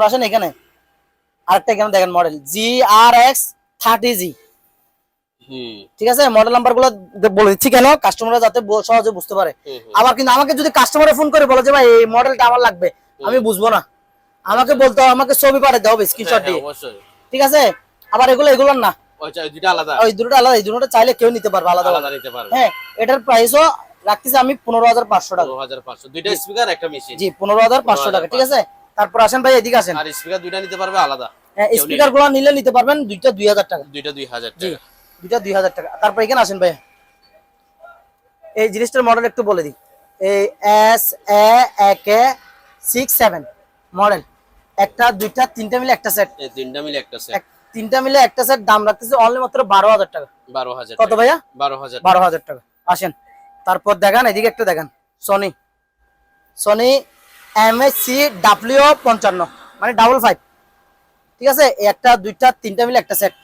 B: আসেন এখানে, আরেকটা এখানে দেখেন মডেল GRX 30G, ঠিক আছে। মডেল নাম্বার গুলো বলে দিচ্ছি কেন, কাস্টমাররা যাতে সহজে বুঝতে পারে। আবার কিন্তু আমাকে যদি কাস্টমারে ফোন করে বলে যে ভাই এই মডেলটা আমার লাগবে, আমি বুঝবো না, আমাকে বলতে হবে, আমাকে ছবি পাঠাতে হবে স্ক্রিনশট দিয়ে,
A: অবশ্যই,
B: ঠিক আছে। আবার এগুলোর না,
A: ওই দুইটা আলাদা,
B: ওই দুটোটা আলাদা, এই দুটোটা চাইলে কেউ নিতে পারবে আলাদা
A: আলাদা নিতে পারবে।
B: হ্যাঁ, এটার প্রাইসও রাখতেছি আমি 15,500 টাকা।
A: 15,500, দুইটা স্পিকার একটা মেশিন।
B: জি 15,500 টাকা, ঠিক আছে। তারপর আসেন ভাই এদিকে আসেন।
A: আর স্পিকার দুইটা নিতে পারবে আলাদা,
B: হ্যাঁ স্পিকার গুলো নিলে নিতে পারবেন দুইটা 2,000 টাকা।
A: দুইটা 2,000
B: জি
A: টাকা,
B: দুইটা 2,000 টাকা। তারপর এখানে আসেন ভাই, এই জিনিসটার মডেল একটু বলে দিই। এই SA167 মডেল, একটা দুইটা তিনটা মিলে একটা সেট,
A: এই তিনটা মিলে একটা সেট,
B: তিনটা মিলে একটা সেট, দাম রাখতেছে অনলি মাত্র 12,000 টাকা।
A: 12,000
B: কত ভাইয়া?
A: 12,000
B: 12,000 টাকা। আসেন তারপর দেখান এদিকে একটা দেখান, সনি MHCW55, মানে 55, ঠিক আছে। একটা দুইটা তিনটা মিলে একটা সেট,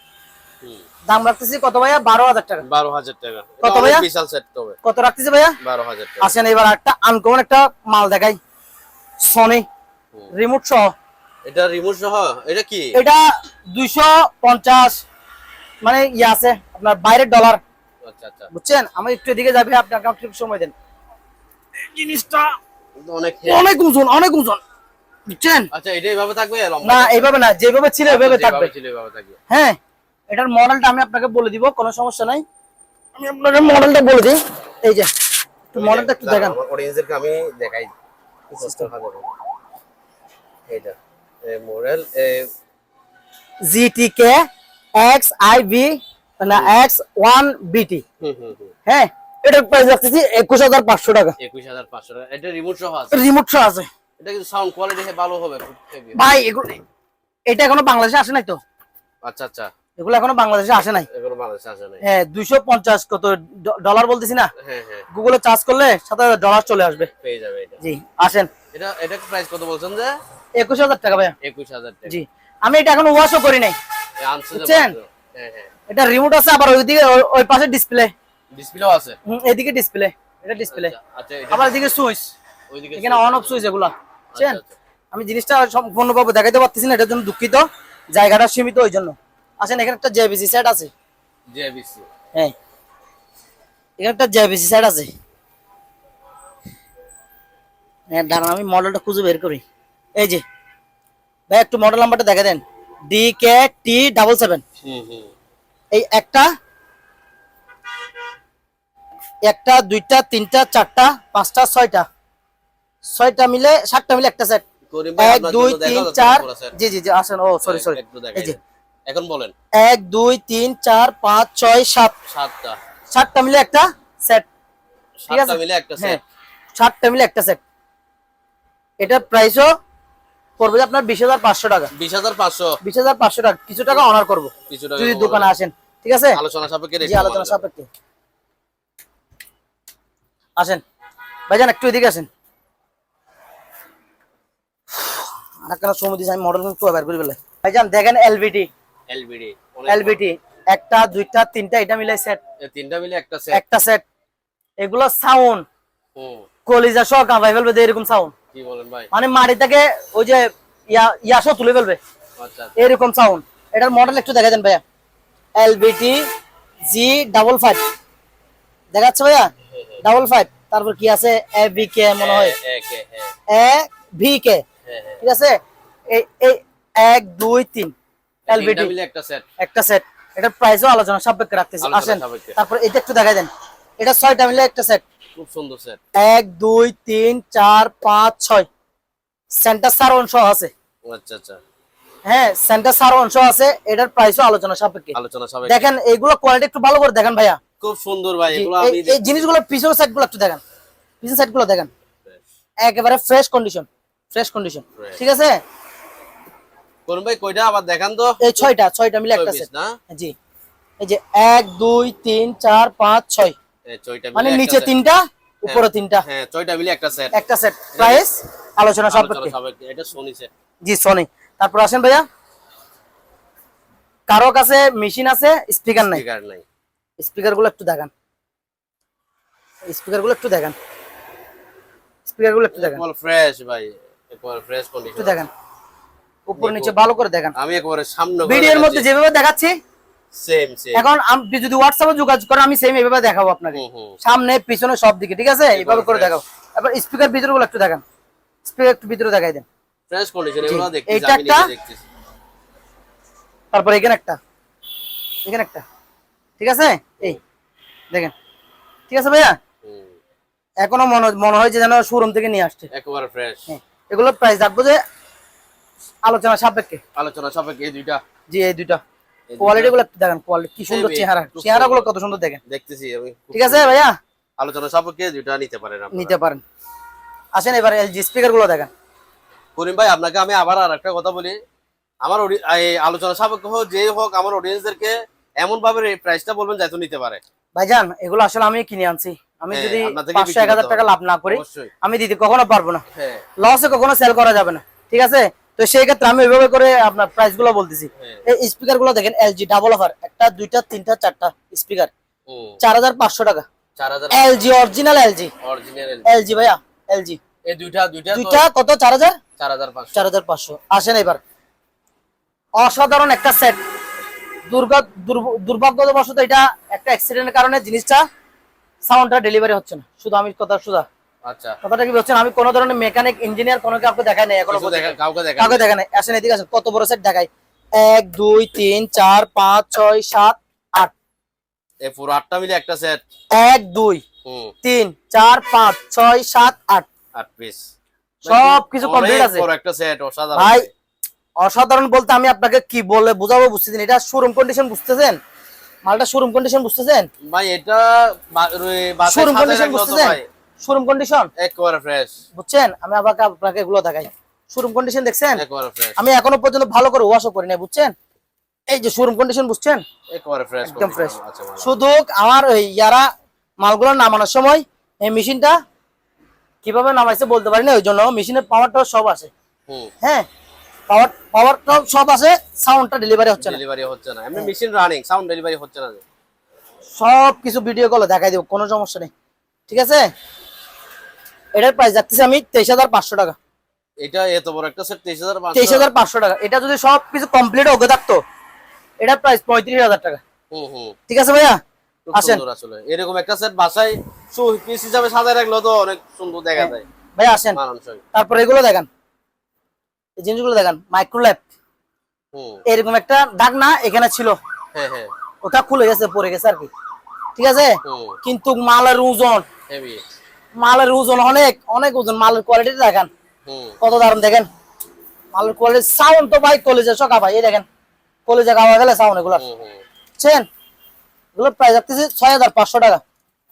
B: দাম রাখতেছি কত ভাইয়া? 12,000 টাকা।
A: 12,000 টাকা।
B: কত ভাইয়া?
A: বিশাল সেট তবে
B: কত রাখতেছি ভাইয়া?
A: 12,000 টাকা।
B: আসেন এবার একটা আনকমন একটা মাল দেখাই, সনি রিমোট সহ।
A: এটা রিমোট সহ, এটা কি?
B: এটা 250, মানে ইয়ে আছে আপনার বাইরের ডলার,
A: আচ্ছা আচ্ছা,
B: বুঝছেন। আমি একটু এদিকে যাবে, আপনাকে একটু সময় দেন। জিনিসটা
A: অনেক
B: অনেক ওজন, বুঝছেন।
A: আচ্ছা, এটা এইভাবে থাকবে?
B: না এইভাবে না, যেভাবে ছিল এইভাবে থাকবে।
A: এইভাবে থাকবে।
B: হ্যাঁ, এটার মডেলটা আমি আপনাকে বলে দিব, কোনো সমস্যা নাই। আমি আপনাকে মডেলটা বলে দিই, এই যে একটু মডেলটা একটু দেখান।
A: আমার অডিয়েন্সদেরকে আমি দেখাই সিস্টেম হবে। এইটা এই মডেল
B: GTK XIV না X1BT, হ্যাঁ, এটার প্রাইস রাখতেছি 21,500 টাকা।
A: 21,500 টাকা। এটা রিমোট সহ আছে?
B: রিমোট সহ আছে।
A: এটা কিন্তু সাউন্ড কোয়ালিটি ভালো হবে
B: ভাই। এটা এখনো বাংলাদেশে আসে নাই তো।
A: আচ্ছা আচ্ছা,
B: এগুলো এখনো বাংলাদেশে আসে নাই।
A: এগুলো বাংলাদেশে আসে নাই।
B: হ্যাঁ 250 কত ডলার বলতেছি না।
A: হ্যাঁ হ্যাঁ,
B: গুগলে চার্জ করলে 7,000 ডলার চলে আসবে,
A: পেয়ে যাবে এটা।
B: জি আসেন।
A: এটা প্রাইস কত বলছেন যে?
B: 21,000 টাকা ভাইয়া।
A: 21,000 টাকা।
B: জি, আমি এটা এখনো ওয়াশও করি নাই, বুঝছেন।
A: হ্যাঁ হ্যাঁ,
B: এটা রিমোট আছে, আবার ওইদিকে ওই পাশে ডিসপ্লে,
A: ডিসপ্লেও আছে।
B: এদিকে ডিসপ্লে, এটা ডিসপ্লে,
A: আচ্ছা,
B: আবার এদিকে সুইচ,
A: ওইদিকে
B: এখানে অন অফ সুইচ এগুলা, বুঝছেন।
A: আচ্ছা,
B: আমি জিনিসটা সম্পূর্ণভাবে দেখাইতে পারতেছি না, এটার জন্য দুঃখিত, জায়গাটা সীমিত ওই জন্য। আসেন এখানে একটা JVC সেট আছে,
A: জেবিসি।
B: হ্যাঁ এখানে একটা JVC সেট আছে। হ্যাঁ দাঁড়ান আমি মডেলটা খুঁজে বের করি। এই যে ভাই একটু মডেল নাম্বারটা দেখা দেন, DKT77। এই একটা দুইটা তিনটা চারটা পাঁচটা ছয়টা মিলে 7টা মিলে একটা সেট।
A: করিম ভাই,
B: 1 2 3 4, জি জি জি আসেন। ও সরি এই যে
A: এখন বলেন।
B: 1 2 3 4 5 6 7, 7টা মিলে একটা সেট, ঠিক আছে।
A: 7টা মিলে একটা
B: হ্যাঁ
A: সেট,
B: 7টা মিলে একটা সেট। এটার প্রাইসও পড়বে আপনার 20,500 টাকা।
A: 20,500
B: টাকা, কিছু টাকা অনার করব
A: কিছু টাকা
B: যদি দোকানে আসেন, ঠিক আছে।
A: আলোচনা সাপেক্ষে
B: জি আলোচনা সাপেক্ষে। আসেন ভাইজান একটু এদিকে আসেন। আর কেন সময় দিস, আমি মডেল একটু বের করে ফেলে। ভাইজান দেখেন LBT, একটা দুইটা তিনটা, এটা মিলে সেট,
A: তিনটা মিলে
B: একটা সেট। এগুলো সাউন্ড কলিজা সহ কাঁপাই ফেলবে, এরকম সাউন্ড।
A: কি বলেন ভাই?
B: মানে মাটি থেকে ওই যে ইয়াসও তুলে ফেলবে,
A: আচ্ছা
B: এরকম সাউন্ড। এটার মডেল একটু দেখা দেন ভাইয়া। LBT G55 দেখাচ্ছে ভাইয়া, 55। তারপর কি আছে AVK মনে হয়, AVK, ঠিক আছে। এই 1 2 3 LBT একটা সেট। এটার প্রাইসও আলোচনা সাপেক্ষে রাখতেছি, আসেন। তারপর এটা একটু দেখাই দেন, এটা 6টা মিলে একটা সেট,
A: খুব সুন্দর সেট।
B: 1 2 3 4 5 6, সেন্টার সারাংশ আছে।
A: আচ্ছা আচ্ছা,
B: হ্যাঁ সেন্টার সারাংশ আছে। এটার প্রাইসও আলোচনা সাপেক্ষে। দেখেন এইগুলো কোয়ালিটি একটু ভালো করে দেখেন ভাইয়া,
A: খুব সুন্দর ভাই। এগুলো আমি
B: এই জিনিসগুলো পিছনের সাইডগুলো একটু দেখেন, পিছনের সাইডগুলো দেখেন, একেবারে ফ্রেশ কন্ডিশন, ঠিক আছে।
A: কোন ভাই কয়টা আবার দেখান তো?
B: এই 6টা মিলে একটা সেট না। জি এই যে 1 2 3 4 5 6, মানে নিচে 3টা উপরে 3টা,
A: হ্যাঁ 6টা মিলে একটা সেট,
B: প্রাইস আলোচনা সাপেক্ষে।
A: এটা সোনি সেট,
B: জি সোনি। তারপর আসেন ভাইয়া, কারো কাছে মেশিন আছে, স্পিকার নাই।
A: স্পিকার নাই।
B: স্পিকার গুলো একটু দেখান, স্পিকার গুলো একটু দেখান, স্পিকার গুলো একটু দেখান,
A: একবার ফ্রেশ ভাই, একবার ফ্রেশ
B: একটু
A: কন্ডিশন
B: দেখান, উপর নিচে ভালো করে দেখান।
A: আমি একবারে সামনে
B: ভিডিওর মধ্যে যেভাবে দেখাচ্ছি
A: সেম সেম।
B: এখন আপনি যদি হোয়াটসঅ্যাপে যোগাযোগ করেন আমি সেম এইভাবে দেখাবো আপনাকে, সামনে পিছনে সব দিকে, ঠিক আছে? এইভাবে করে দেখাবো। এবার স্পিকার ভিতরে গুলো একটু দেখান, স্পিকার একটু ভিতরে দেখাই দেন।
A: ফ্রেশ কন্ডিশন এগুলো দেখতেছি,
B: এইটা
A: আমি
B: একটা,
A: নিজে দেখতেছি।
B: তারপর এখানে একটা, এখানে একটা, ঠিক আছে? এই দেখেন, ঠিক আছে ভাইয়া? এখনো মনে হয় যে যেন শোরুম থেকে নিয়ে আসছে,
A: একেবারে ফ্রেশ।
B: এগুলোর প্রাইস রাখবো যে আলোচনা সাপেক্ষে।
A: আলোচনা সাপেক্ষে এই দুইটা,
B: জি এই দুইটা কোয়ালিটি গুলো একটু দেখেন, কোয়ালিটি কি সুন্দর, চেহারা চেহারা গুলো কত সুন্দর দেখেন,
A: দেখতেছি আমি।
B: ঠিক আছে ভাইয়া?
A: আলোচনা সাপেক্ষে দুইটা নিতে পারেন আপনারা,
B: নিতে পারেন। আসেন এবার এলজি স্পিকার গুলো দেখেন।
A: করিম ভাই আপনাকে আমি আবার আরেকটা কথা বলি, আমার এই আলোচনা সাপেক্ষে হোক যেই হোক, আমার অডিয়েন্সদেরকে এমন ভাবে প্রাইসটা বলবেন যাতে নিতে পারে।
B: ভাইজান এগুলো আসলে আমি কিনে আনছি, আমি যদি
A: আপনাদেরকে
B: 500-1000 টাকা লাভ না করি
A: অবশ্যই
B: আমি দিতে কখনো পারবো না,
A: হ্যাঁ
B: লসে কখনো সেল করা যাবে না, ঠিক আছে? তো সেই ক্ষেত্রে আমি ওইভাবে করে আপনার প্রাইস গুলো বলতেছি। এই স্পিকার গুলো দেখেন, এলজি ডাবল অফার, একটা দুইটা তিনটা চারটা স্পিকার 4500 টাকা।
A: 4000
B: LG original, LG
A: original
B: LG ভাইয়া, এলজি
A: এই দুইটা দুইটা
B: দুইটা কত? 4000
A: 4500
B: 4500। আসেন এবার অসাধারণ একটা সেট, দুর্ভাগ্যবশত এটা একটা অ্যাক্সিডেন্টের কারণে জিনিসটা সাউন্ডটা ডেলিভারি হচ্ছে না। শুধু আমি কথা সুদা,
A: আচ্ছা
B: কথাটা কি বলছেন, আমি কোনো ধরনের মেকানিক ইঞ্জিনিয়ার কোনো কাউকে দেখাই নাই এখনো পর্যন্ত, কাউকে দেখাই নাই। আসেন এদিকে আসেন, কত বড় সেট দেখাই, 1 2 3 4 5 6 7 8,
A: এই পুরো 8টা মিলে একটা সেট।
B: 1 2 3 4 5 6 7 8
A: 8 পিস
B: সব কিছু কমপ্লিট আছে
A: পুরো একটা সেট, অসাধারণ
B: ভাই। অসাধারণ বলতে আমি আপনাকে কি বলে বুঝাবো বুঝতেছেন? এটা শোরুম কন্ডিশন বুঝতেছেন? মালটা শোরুম কন্ডিশন বুঝতেছেন
A: ভাই, এটা
B: শোরুম কন্ডিশন বুঝতেছেন? শোরুম কন্ডিশন
A: একেবারে ফ্রেশ
B: বুঝছেন? আমি আপনাকে এগুলো দেখাই, শোরুম কন্ডিশন দেখছেন?
A: একেবারে ফ্রেশ,
B: আমি এখনো পর্যন্ত ভালো করে ওয়াশও করি নাই, বুঝছেন? এই যে শোরুম কন্ডিশন বুঝছেন,
A: একেবারে ফ্রেশ,
B: একদম ফ্রেশ।
A: আচ্ছা ভালো।
B: শুধু আমার ওই ইয়ারা মালগুলো নামানোর সময় এই মেশিনটা কিভাবে নামাইছে বলতে পারি না, ওই জন্য মেশিনের পাওয়ারটাও সব আছে, হ্যাঁ পাওয়ারটাও সব আছে, সাউন্ডটা ডেলিভারি হচ্ছে না,
A: ডেলিভারি হচ্ছে না, এমনি মেশিন রানিং, সাউন্ড ডেলিভারি হচ্ছে না।
B: সব কিছু ভিডিও কলে দেখাই দেব, কোনো সমস্যা নেই, ঠিক আছে? এটার প্রাইস রাখতেছি আমি 23500 টাকা।
A: এটা এত বড় একটা সেট 23500,
B: 23500 টাকা। এটা যদি সব কিছু কমপ্লিট ওকে থাকতো এটার প্রাইস 35000 টাকা। ঠিক আছে ভাইয়া, আসেন।
A: আসলে এরকম একটা সেট বাসায় পিস হিসাবে সাজায় রাখলেও তো অনেক সুন্দর দেখা যায়
B: ভাই, আসেন। তারপর এগুলো দেখেন, এই জিনিসগুলো দেখেন, মাইক্রোল্যাপ এরকম একটা দাগ না এখানে ছিল,
A: হ্যাঁ হ্যাঁ,
B: ওটা খুলে গেছে, পড়ে গেছে আর কি, ঠিক আছে? কিন্তু মালের ওজন,
A: হেভি
B: মালের ওজন অনেক অনেক ওজন, মালের কোয়ালিটি দেখেন কত দারুণ, দেখেন মালের কোয়ালিটি। সাউন্ড তো ভাই কলেজে সকা ভাই, এই দেখেন কলেজে গাওয়া গেলে সাউন্ড এগুলো, বুঝছেন? এগুলো প্রাইস রাখতেছি 6500 টাকা।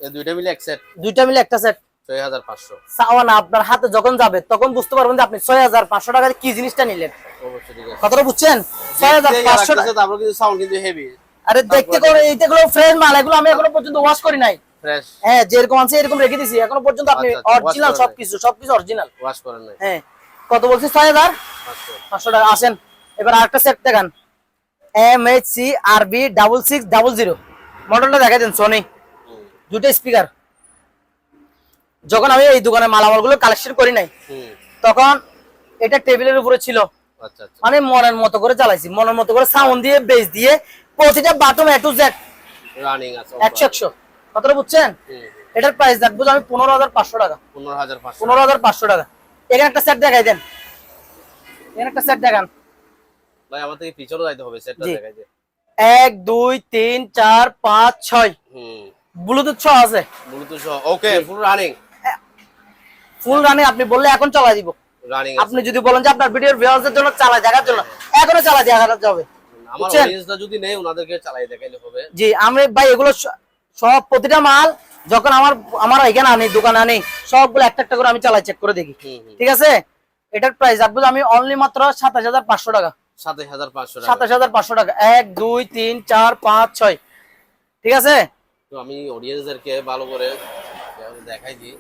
A: এই দুইটা মিলে এক সেট,
B: দুইটা মিলে একটা সেট
A: 6500।
B: সাউন্ড আপনার হাতে যখন যাবে তখন বুঝতে পারবেন যে আপনি 6500 টাকায় কি জিনিসটা নিলেন।
A: অবশ্যই ঠিক আছে,
B: কথাটা বুঝছেন? 6500 টাকা।
A: তারপর কিন্তু সাউন্ড কিন্তু হেভি।
B: আরে দেখতে করে এইগুলো ফ্রেশ মাল, এগুলো আমি এখনো পর্যন্ত ওয়াশ করি নাই,
A: ফ্রেশ,
B: হ্যাঁ যেরকম আছে এরকম রেখে দিছি এখনো পর্যন্ত। আপনি অরিজিনাল সবকিছু অরিজিনাল
A: ওয়াশ করেন নাই,
B: হ্যাঁ। কত বলছি? 6500 টাকা। আসেন এবার আরেকটা সেট দেখান, MHC RB 6600 মডেলটা দেখাই দেন, সোনি, দুটো স্পিকার। যখন আমি এই দোকানে মালামাল গুলো কালেকশন করি নাই তখন এটা টেবিলের উপরে ছিল,
A: আচ্ছা আচ্ছা,
B: মানে মনের মতো করে চালাইছি, মনের মতো করে সাউন্ড দিয়ে বেস দিয়ে প্রতিটা button A to Z
A: running আছে
B: 100 কথাটা বুঝছেন? এটার প্রাইস রাখবো আমি 15500 টাকা। 15500 টাকা। এখানে একটা সেট দেখাই দেন, এখানে একটা সেট দেখান
A: ভাই, আমাদের থেকে পিছনে যাইতে হবে, সেটটা দেখাই দে।
B: 1 2 3 4 5 6 ব্লুটুথ সহ আছে,
A: ব্লুটুথ সহ, ওকে, ফুল রানিং,
B: ফুল রানিং। আপনি বললে এখন চালাই দিব,
A: রানিং।
B: আপনি যদি বলেন যে আপনার ভিডিওর ভিউয়ারদের জন্য চালাই দেখার জন্য, এখনো চালাই দেখা যাবে।
A: আমার অডিয়েন্সটা যদি নেই ওনাদেরকে চালাই দেখাইলে হবে।
B: জি, আমি ভাই এগুলো সব প্রতিটা মাল যখন আমার এখানে আনি, দোকানে আনি, সবগুলো একটা একটা করে আমি চালাই চেক করে দেখি, ঠিক আছে? এটার প্রাইস রাখবো আমি অনলি মাত্র 27500 টাকা।
A: 27500 টাকা,
B: 27500 টাকা। 1 2 3 4 5 6, ঠিক আছে?
A: তো আমি অডিয়েন্সদেরকে ভালো করে দেখাই দিই।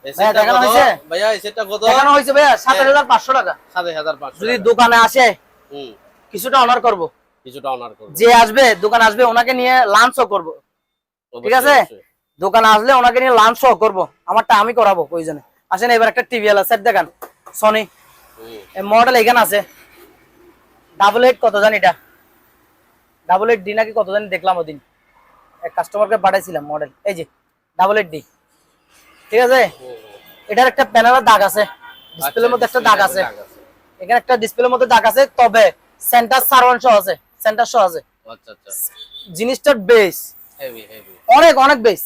B: ভাইয়া দেখানো হয়েছে?
A: ভাইয়া এই সেটটা কত?
B: দেখানো হয়েছে ভাইয়া 27500 টাকা।
A: 7500
B: যদি দোকানে আসে
A: হুম
B: কিছুটা অনার করব,
A: কিছুটা অনার করব।
B: যে আসবে দোকানে আসবে ওনাকে নিয়ে লাঞ্চও করব, ঠিক আছে? দোকানে আসলে ওনাকে নিয়ে লাঞ্চও করব, আমারটা আমি করাবো প্রয়োজনে। আসেন এবার একটা টিভি এল সেট দেখান, সনি মডেল এখানে আছে। 88 কত জানি, এটা 88D নাকি কত জানি দেখলাম ওদিন, এক কাস্টমারকে পাঠাইছিলাম মডেল। এই যে 88D, ঠিক আছে? এটার একটা প্যানেলের দাগ আছে, ডিসপ্লের মধ্যে একটা দাগ আছে, এখানে একটা ডিসপ্লের মধ্যে দাগ আছে, তবে সেন্টার সারওয়ান সহ আছে, সেন্টার সহ আছে।
A: আচ্ছা আচ্ছা,
B: জিনিসটার বেস
A: হেভি হেভি,
B: অনেক অনেক বেস।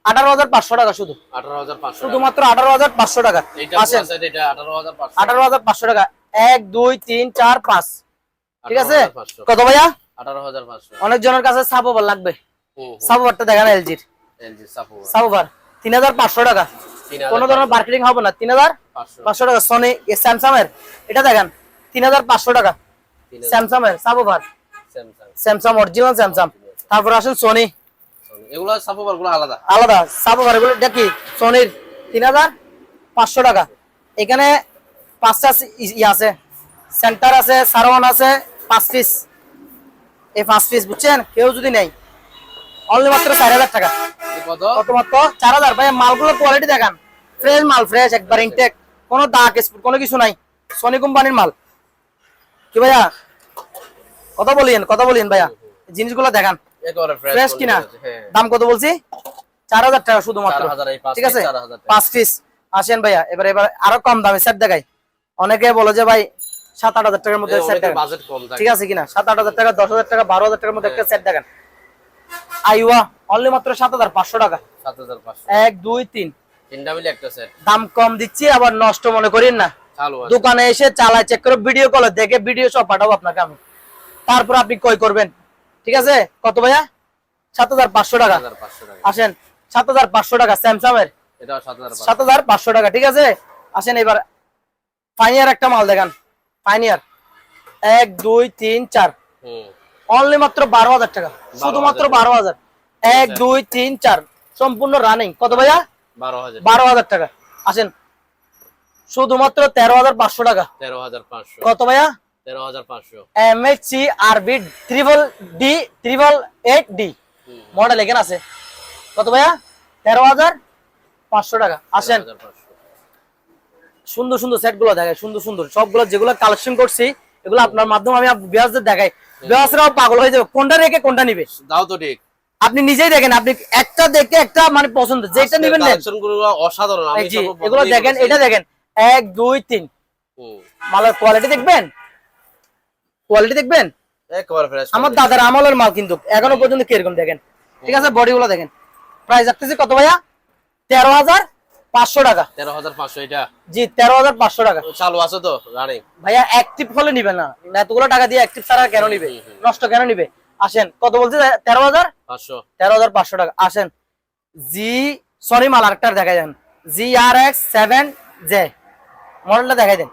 B: 18500 টাকা শুধু,
A: 18500
B: শুধুমাত্র 18500 টাকা।
A: এইটা
B: আসেন
A: আছে, এটা 18500,
B: 18500 টাকা, 1 2 3 4 5, ঠিক আছে?
A: 18500
B: কত ভাইয়া?
A: 18500।
B: অনেক জনের কাছে সাবওভার লাগবে, সাবওভারটা দেখেন, এলজির
A: এলজি সাপোর্ট
B: সাবওভার 3500 টাকা, কোনো ধরনের মার্কেটিং হবে না। 3500 টাকা। সনি স্যামসাং এর এটা দেখেন 3500 টাকা, স্যামসাং এর সাবওভার, স্যামসাং অরিজিনাল স্যামসাং। তারপর আসেন সনি,
A: এগুলো সাপোর্ট গুলো আলাদা
B: আলাদা সাবওভার, এগুলো এটা কি সনির 3500 টাকা। এখানে 5টা আছে, সেন্টার আছে, সারওয়ান আছে, 5 পিস। এই 5 পিস বুঝছেন, কেউ যদি নেই অনলি মাত্র 4000 টাকা।
A: কত?
B: কত মাত্র 4000। ভাই মালগুলো কোয়ালিটি দেখান, ফ্রেশ মাল, ফ্রেশ একবার ইনটেক, কোনো দাগ স্পট কোনো কিছু নাই, সনি কোম্পানির মাল। কি ভাইয়া কথা বলিয়েন ভাইয়া, জিনিসগুলো দেখান
A: একেবারে
B: ফ্রেশ কিনা। দাম কত বলছি? 4000 টাকা শুধুমাত্র, ঠিক আছে? 5 পিস। আসেন ভাইয়া এবার আরো কম দামে সেট দেখাই। অনেকে বলে যে ভাই 7-8000 টাকার মধ্যে সেট দেখান,
A: বাজেট কম থাকে,
B: ঠিক আছে কিনা? 7-8000 টাকা, 10000 টাকা, 12000 টাকার মধ্যে একটা সেট দেখান। আইওয়া অনলি মাত্র 7500 টাকা।
A: 7500,
B: 1 2 3
A: তিনটা মিলে একটা সেট।
B: দাম কম দিচ্ছি, আবার নষ্ট মনে করেন না।
A: চালু আছে,
B: দোকানে এসে চালায় চেক করে ভিডিও কলে দেখে ভিডিও সব পাঠাবো আপনাকে আমি, তারপর আপনি কই করবেন, ঠিক আছে? কত ভাইয়া? 7500 টাকা।
A: 7500 টাকা।
B: আসেন 7500 টাকা স্যামসাং এর,
A: এটাও 7500।
B: 7500 টাকা, ঠিক আছে? আসেন এবার পাইনিয়ার একটা মাল দেখান, পাইনিয়ার 1 2 3 4 অনলি মাত্র 12000 টাকা, শুধুমাত্র 12000। 1 2 3 4 সম্পূর্ণ রানিং। কত ভাইয়া?
A: 12000।
B: 12000 টাকা। আসেন শুধুমাত্র 13500 টাকা।
A: 13500।
B: কত ভাইয়া?
A: 13500।
B: এমএসসি আরবি ট্রিপল ডি 888D মডেল এখানে আছে। কত ভাইয়া? 13500 টাকা। আসেন
A: 13500।
B: সুন্দর সুন্দর সেট গুলো দেখায়, সুন্দর সুন্দর সবগুলো যেগুলো কালেকশন করছি এগুলো আপনার মাধ্যমে আমি বিয়াসদের দেখাই, বিয়াসরাও পাগল হয়ে যাবে কোনটা রেখে কোনটা নিবে।
A: দাও তো ঠিক,
B: আপনি নিজেই দেখেন, আপনি একটা দেখে একটা মানে পছন্দ, যেটা নেবেন নেন।
A: কালেকশন গুলো অসাধারণ, আমি
B: জি,
A: সব
B: এগুলো দেখেন, এটা দেখেন 1 2 3 মালের কোয়ালিটি দেখবেন, কোয়ালিটি দেখবেন
A: একেবারে ফ্রেশ।
B: আমার দাদার আমলের মাল কিন্তু এখনো পর্যন্ত কিরকম দেখেন, ঠিক আছে? বডি গুলো দেখেন। প্রাইস রাখতেছি কত ভাইয়া? 13500 টাকা।
A: 13500 এটা?
B: জি 13500 টাকা।
A: চালু আছে তো রানিং?
B: ভাইয়া অ্যাক্টিভ হলে নিবে না, এতগুলো টাকা দিয়ে অ্যাক্টিভ ছাড়া কেন নিবে, নষ্ট কেন নিবে? আসেন কত বলছে? 13500। 13500 টাকা। আসেন জি সরি মাল আরেকটা দেখাই দেন, GRX7J মডেলটা দেখাই দেন।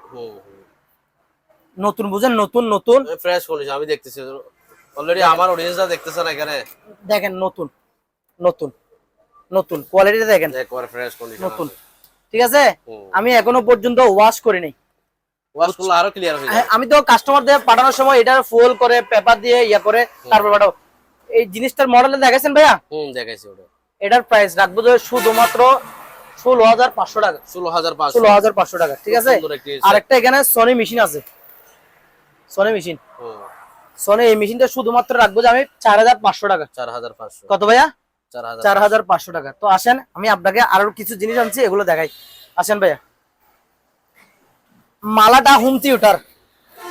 B: নতুন বুঝেন, নতুন নতুন
A: ফ্রেশ কন্ডিশন, আমি দেখতেছি অলরেডি, আমার অডিয়েন্সরা দেখতেছে না এখানে,
B: দেখেন নতুন নতুন নতুন কোয়ালিটিটা দেখেন,
A: একবারে ফ্রেশ কন্ডিশন
B: নতুন, ঠিক আছে? আমি এখনো পর্যন্ত ওয়াশ করি নাই,
A: ওয়াশ করলে আরো ক্লিয়ার হয়ে যাবে।
B: আমি তো কাস্টমারদের পাঠানোর সময় এটা ফুল করে পেপার দিয়ে ইয়া করে তারপর পাঠাবো। এই জিনিসটার মডেলটা দেখাইছেন ভাইয়া?
A: দেখাইছি ওটা।
B: এটার প্রাইস রাখবো যে শুধুমাত্র 16500 টাকা। 16500 টাকা, ঠিক আছে? আরেকটা এখানে সনি মেশিন আছে, সনি মেশিন, সনি এই মেশিনটা শুধুমাত্র রাখবো যে আমি 4500 টাকা।
A: 4500।
B: কত ভাইয়া?
A: 4000।
B: 4500 টাকা। তো আসেন আমি আপনাকে আরো কিছু জিনিস আনছি, এগুলো দেখাই। আসেন ভাইয়া, মালাটা হোম থিয়েটার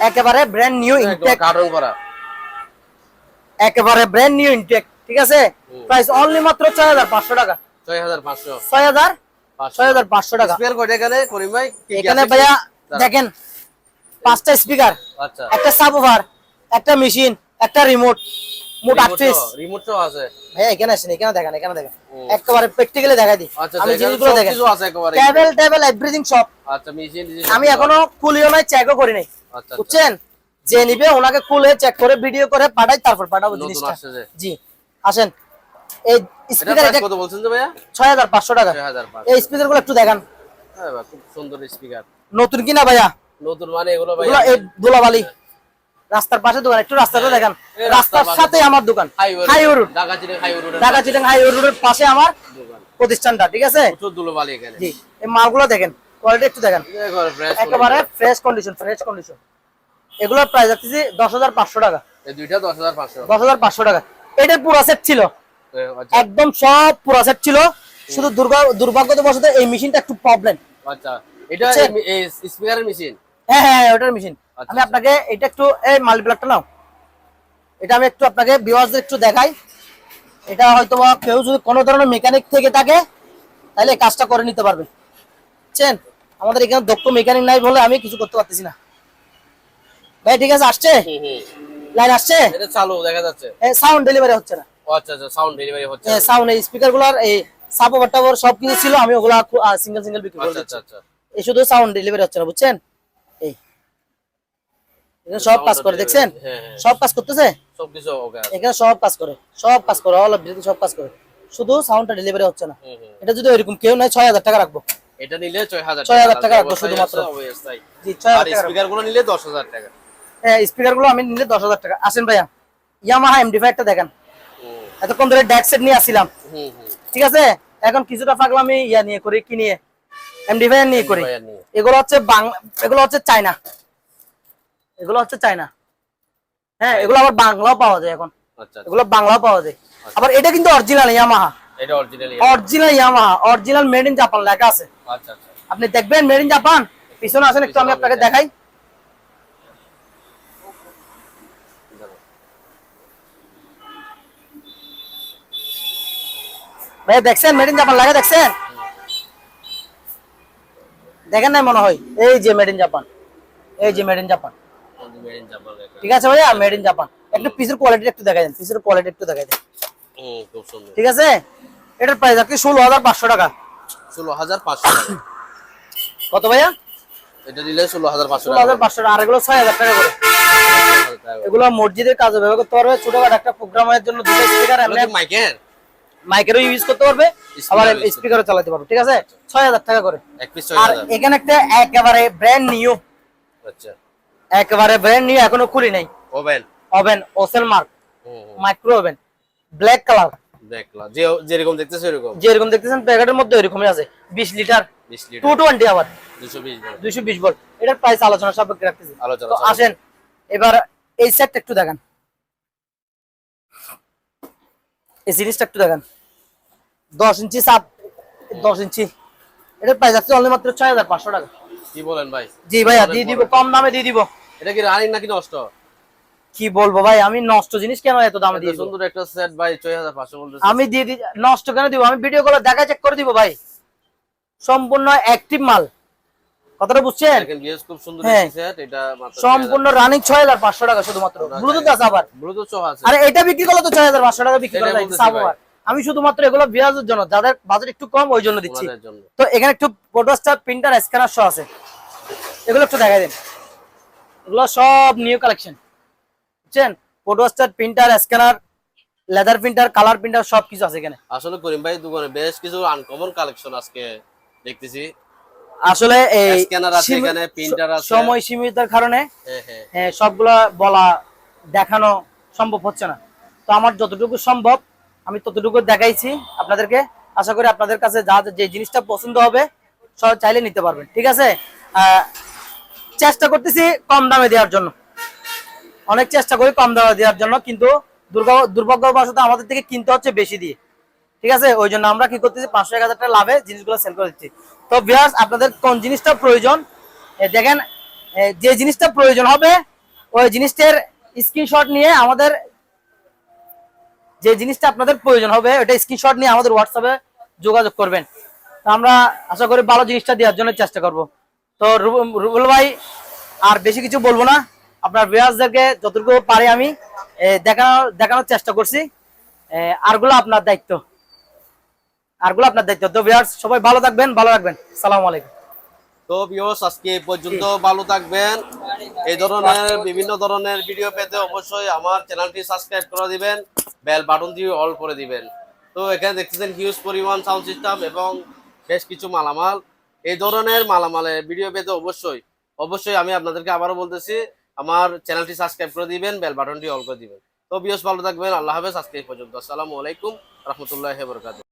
B: একেবারে ব্র্যান্ড নিউ ইনটেক,
A: কার্টন করা,
B: একেবারে ব্র্যান্ড নিউ ইনটেক, ঠিক আছে? প্রাইস অনলি মাত্র 6500 টাকা।
A: 6500।
B: 6500 টাকা।
A: স্পিয়ার কয়টা এখানে করিম ভাই?
B: এখানে ভাইয়া দেখেন 5টা স্পিকার,
A: আচ্ছা,
B: একটা সাবওুফার, একটা মেশিন, একটা রিমোট, মোট 8 পিস।
A: রিমোটও আছে
B: ভাইয়া এখানে আসেন, এখানে দেখেন, এখানে দেখেন, একেবারে প্র্যাকটিক্যালি দেখাই দিই
A: আচ্ছা,
B: আমি জিনিসগুলো দেখেন,
A: কিছু আছে একেবারে,
B: টেবিল এভরিথিং সব।
A: আচ্ছা, মেশিন
B: আমি এখনো খুলিও নাই, চেকও করি নাই,
A: আচ্ছা,
B: বুঝছেন? যে নিবে ওনাকে খুলে চেক করে ভিডিও করে পাঠাই, তারপর পাঠাবো জিনিসটা। জি আসেন এই
A: এটা
B: স্পিকার
A: প্রাইস কত বলছেন যে ভাইয়া?
B: 6500 টাকা।
A: 6500।
B: এই স্পিকার গুলো একটু দেখান।
A: হ্যাঁ ভাই, খুব সুন্দর স্পিকার।
B: নতুন কিনা ভাইয়া?
A: নতুন মানে এগুলো ভাই
B: এগুলো এই ধুলাবালি রাস্তার পাশে দোকান, একটু রাস্তাটা দেখান।
A: এই
B: রাস্তার সাথে আমার দোকান, highway road,
A: Dhaka Chittagong highway road,
B: Dhaka Chittagong highway রোডের পাশে আমার
A: দোকান।
B: প্রতিষ্ঠানটা, ঠিক আছে?
A: প্রচুর ধুলোবালি এখানে।
B: জি, এই মালগুলো দেখেন, কোয়ালিটি একটু দেখেন,
A: একেবারে fresh
B: একেবারে ফ্রেশ কন্ডিশন, ফ্রেশ কন্ডিশন। এগুলোর প্রাইস আছে 10500 টাকা।
A: এই দুইটা 10500।
B: 10500 টাকা। এটার পুরো সেট ছিল,
A: আচ্ছা
B: একদম সব পুরো সেট ছিল, শুধু দুর্ভাগ্যবশত এই মেশিনটা একটু প্রবলেম।
A: আচ্ছা, এটা এই স্পিকারের মেশিন?
B: হ্যাঁ হ্যাঁ, ওটার মেশিন।
A: আচ্ছা,
B: আমি আপনাকে এটা একটু এই মাল্টিপ্লাগটা নাও, এটা আমি একটু আপনাকে ভিউয়ারদের একটু দেখাই। এটা হয়তো বা কেউ যদি কোনো ধরনের মেকানিক থেকে থাকে তাহলে এই কাজটা করে নিতে পারবে, বুঝছেন? আমাদের এখানে দক্ষ মেকানিক নাই বলে আমি কিছু করতে পারতেছি না। ভাই ঠিক আছে, আসছে লাইন, আসছে,
A: এটা চালু দেখা যাচ্ছে।
B: সাউন্ড ডেলিভারি হচ্ছে না।
A: ও আচ্ছা আচ্ছা, সাউন্ড ডেলিভারি হচ্ছে।
B: সাউন্ড এই স্পিকার গুলার এই সাপোর্ট টাওয়ার সব কিছু ছিল, আমি ওগুলা সিঙ্গেল সিঙ্গেল বিক্রি করে
A: আচ্ছা
B: দিচ্ছি।
A: আচ্ছা।
B: এই শুধু সাউন্ড ডেলিভারি হচ্ছে না, বুঝছেন? এই এখানে সব কাজ করে, দেখছেন?
A: হ্যাঁ,
B: সব কাজ করতেছে,
A: সবকিছু ওকে আছে।
B: এখানে সব কাজ করে, সব কাজ করে, অল অফ সব কাজ করে, শুধু সাউন্ডটা ডেলিভারি হচ্ছে না। এটা যদি এরকম কেউ নাই 6000 টাকা রাখবো।
A: এটা নিলে 6000
B: 6000 টাকা রাখবো শুধুমাত্র। জি, 6000
A: আর
B: টাকা।
A: স্পিকার গুলো নিলে 10000 টাকা।
B: হ্যাঁ, স্পিকার গুলো আমি নিলে 10000 টাকা। আসেন ভাইয়া, ইয়ামাহা এমডি5 টা দেখেন। এতক্ষণ ধরে ড্যাক সেট নিয়ে আসছিলাম, ঠিক আছে? এখন কিছুটা ফাগলাম আমি ইয়া নিয়ে করি, কি নিয়ে, এমডি5 নিয়ে করি। এগুলো হচ্ছে এগুলো হচ্ছে চায়না, এগুলো হচ্ছে চায়না। হ্যাঁ, এগুলো আবার বাংলাও পাওয়া যায় এখন।
A: আচ্ছা,
B: এগুলো বাংলাও পাওয়া যায়। আবার এটা কিন্তু অরিজিনাল ইয়ামাহা,
A: এটা original.
B: Original Yamaha, original made in Japan লেখা আছে।
A: আচ্ছা আচ্ছা,
B: আপনি দেখবেন মেড ইন জাপান। পিছনে আসেন একটু, আমি আপনাকে দেখাই। ভাই দেখছেন মেড ইন জাপান লেখা, দেখছেন? দেখেন নাই মনে হয়? এই যে মেড ইন জাপান, এই যে মেড ইন জাপান, ঠিক আছে ভাইয়া? Made in Japan. একটু পিসের কোয়ালিটি একটু দেখাই দেন, পিসের কোয়ালিটি একটু দেখাই দেন।
A: খুব সুন্দর।
B: ঠিক আছে, এটার প্রাইস আছে 16500 টাকা।
A: 16500 টাকা।
B: কত ভাইয়া?
A: এটা দিলে 16500 টাকা।
B: 16500 টাকা। আর এগুলো 6000 টাকা করে। এগুলো মসজিদের কাজে ব্যবহার করতে পারবে, ছোটখাটো একটা প্রোগ্রামের জন্য দুটো স্পিকার, এমনি মাইকেরও ইউজ করতে পারবে, আবার স্পিকারও চালাতে পারবে, ঠিক আছে? 6000 টাকা করে
A: এক পিস।
B: আর এখানে একটা একেবারে ব্র্যান্ড নিউ,
A: আচ্ছা,
B: একেবারে ব্র্যান্ড নিউ, এখনো খুলি নাই,
A: ওভেন,
B: ওভেন ওসেল মার্ক মাইক্রো ওভেন, ব্ল্যাক কালার।
A: দেখলাম যেরকম দেখতেছে এরকম,
B: যেরকম দেখতেছেন প্যাকেটের মধ্যে ওইরকমই আছে। 20 লিটার, 220 আবার 220 ভোল্ট। এটার প্রাইস আলোচনা সাপেক্ষে রাখতেছি। তো আসেন এবার এই সেটটা একটু দেখেন, এই জিনিসটা একটু দেখেন। 10 ইঞ্চি সাপ, 10 ইঞ্চি। এটার প্রাইস আছে অনলি মাত্র 6500 টাকা।
A: কি বলেন ভাই?
B: জি ভাইয়া, দিয়ে দিব, কম দামে দিয়ে দিব।
A: এটা কি রানিং নাকি নষ্ট?
B: কি বলবো ভাই, আমি নষ্ট জিনিস কেন এত দামে দিয়ে দিব?
A: সুন্দর একটা সেট ভাই 6500 বলতেছে।
B: আমি দিয়ে দিই, নষ্ট কেন দিব? আমি ভিডিও কলে দেখা চেক করে দিব ভাই, সম্পূর্ণ অ্যাক্টিভ মাল। কথাটা বুঝছেন?
A: দেখেন গিয়েস খুব সুন্দর একটা সেট, এটা মাত্র
B: সম্পূর্ণ রানিং 6500 টাকা শুধুমাত্র। ব্লুটুথ আছে আবার,
A: ব্লুটুথ সহ আছে।
B: আরে এটা বিক্রি করলে তো 6500 টাকা বিক্রি করা যায় সাবওয়ার। আমি শুধুমাত্র এগুলো বিয়াজের জন্য, যাদের বাজেট একটু কম ওই জন্য দিচ্ছি। তো এখানে একটু ফটোস্টার প্রিন্টার স্ক্যানার সহ আছে, এগুলো একটু দেখাই দেন। এগুলো সব নিউ কালেকশন, বুঝছেন? Photostat printer, scanner, laser printer, colour printer সবকিছু আছে এখানে।
A: আসলে করিম ভাই দোকানে বেশ কিছু আনকমন কালেকশন আজকে দেখতেছি।
B: আসলে এই
A: স্ক্যানার আছে, এখানে প্রিন্টার আছে,
B: সময় সীমিততার কারণে হ্যাঁ সবগুলা বলা দেখানো সম্ভব হচ্ছে না। তো আমার যতটুকু সম্ভব আমি ততটুকু দেখাইছি আপনাদেরকে। আশা করি আপনাদের কাছে যা যে জিনিসটা পছন্দ হবে সব চাইলে নিতে পারবেন, ঠিক আছে? চেষ্টা করতেছি কম দামে দেওয়ার জন্য, অনেক চেষ্টা করি কম দামে দেওয়ার জন্য, কিন্তু দুর্ভাগ্যবশত আমাদের থেকে কিনতে হচ্ছে বেশি দিয়ে, ঠিক আছে? ওই জন্য আমরা কি করতেছি 500-1000 টাকা লাভে জিনিসগুলো সেল করে দিচ্ছি। তো ভিউয়ার্স, আপনাদের কোন জিনিসটা প্রয়োজন দেখেন, যে জিনিসটা প্রয়োজন হবে ওই জিনিসটার স্ক্রিনশট নিয়ে আমাদের, যে জিনিসটা আপনাদের প্রয়োজন হবে ওটা স্ক্রিনশট নিয়ে আমাদের হোয়াটসঅ্যাপে যোগাযোগ করবেন। তো আমরা আশা করি ভালো জিনিসটা দেওয়ার জন্য চেষ্টা করব। তো রুবেল ভাই আর বেশি কিছু বলবো না, আপনার ভিউয়ার্সদেরকে যতটুকু পারি আমি দেখানোর চেষ্টা করছি। আরগুলো আপনার দায়িত্ব, আরগুলো আপনার দায়িত্ব। তো ভিউয়ার্স সবাই ভালো থাকবেন, ভালো রাখবেন। আসসালামু আলাইকুম।
A: তো ভিউয়ার্স আজকে এই পর্যন্ত, ভালো থাকবেন। এই ধরনের বিভিন্ন ধরনের ভিডিও পেতে অবশ্যই আমার চ্যানেলটি সাবস্ক্রাইব করে দিবেন, বেল বাটন দিয়ে অল করে দিবেন। তো এখানে দেখতেছেন হিউজ পরিমাণ সাউন্ড সিস্টেম এবং বেশ কিছু মালামাল। এই ধরনের মালামালের ভিডিও পেতে অবশ্যই অবশ্যই আমি আপনাদেরকে আবারও বলতেছি, আমার চ্যানেলটি সাবস্ক্রাইব করে দিবেন, বেল বাটনটি অল করে দিবেন। তো ভিউয়ার্স ভালো থাকবেন, আল্লাহ হাফেজ। আজকে এই পর্যন্ত, আসসালামু আলাইকুম রহমতুল্লাহি ওয়া বারাকাতুহু।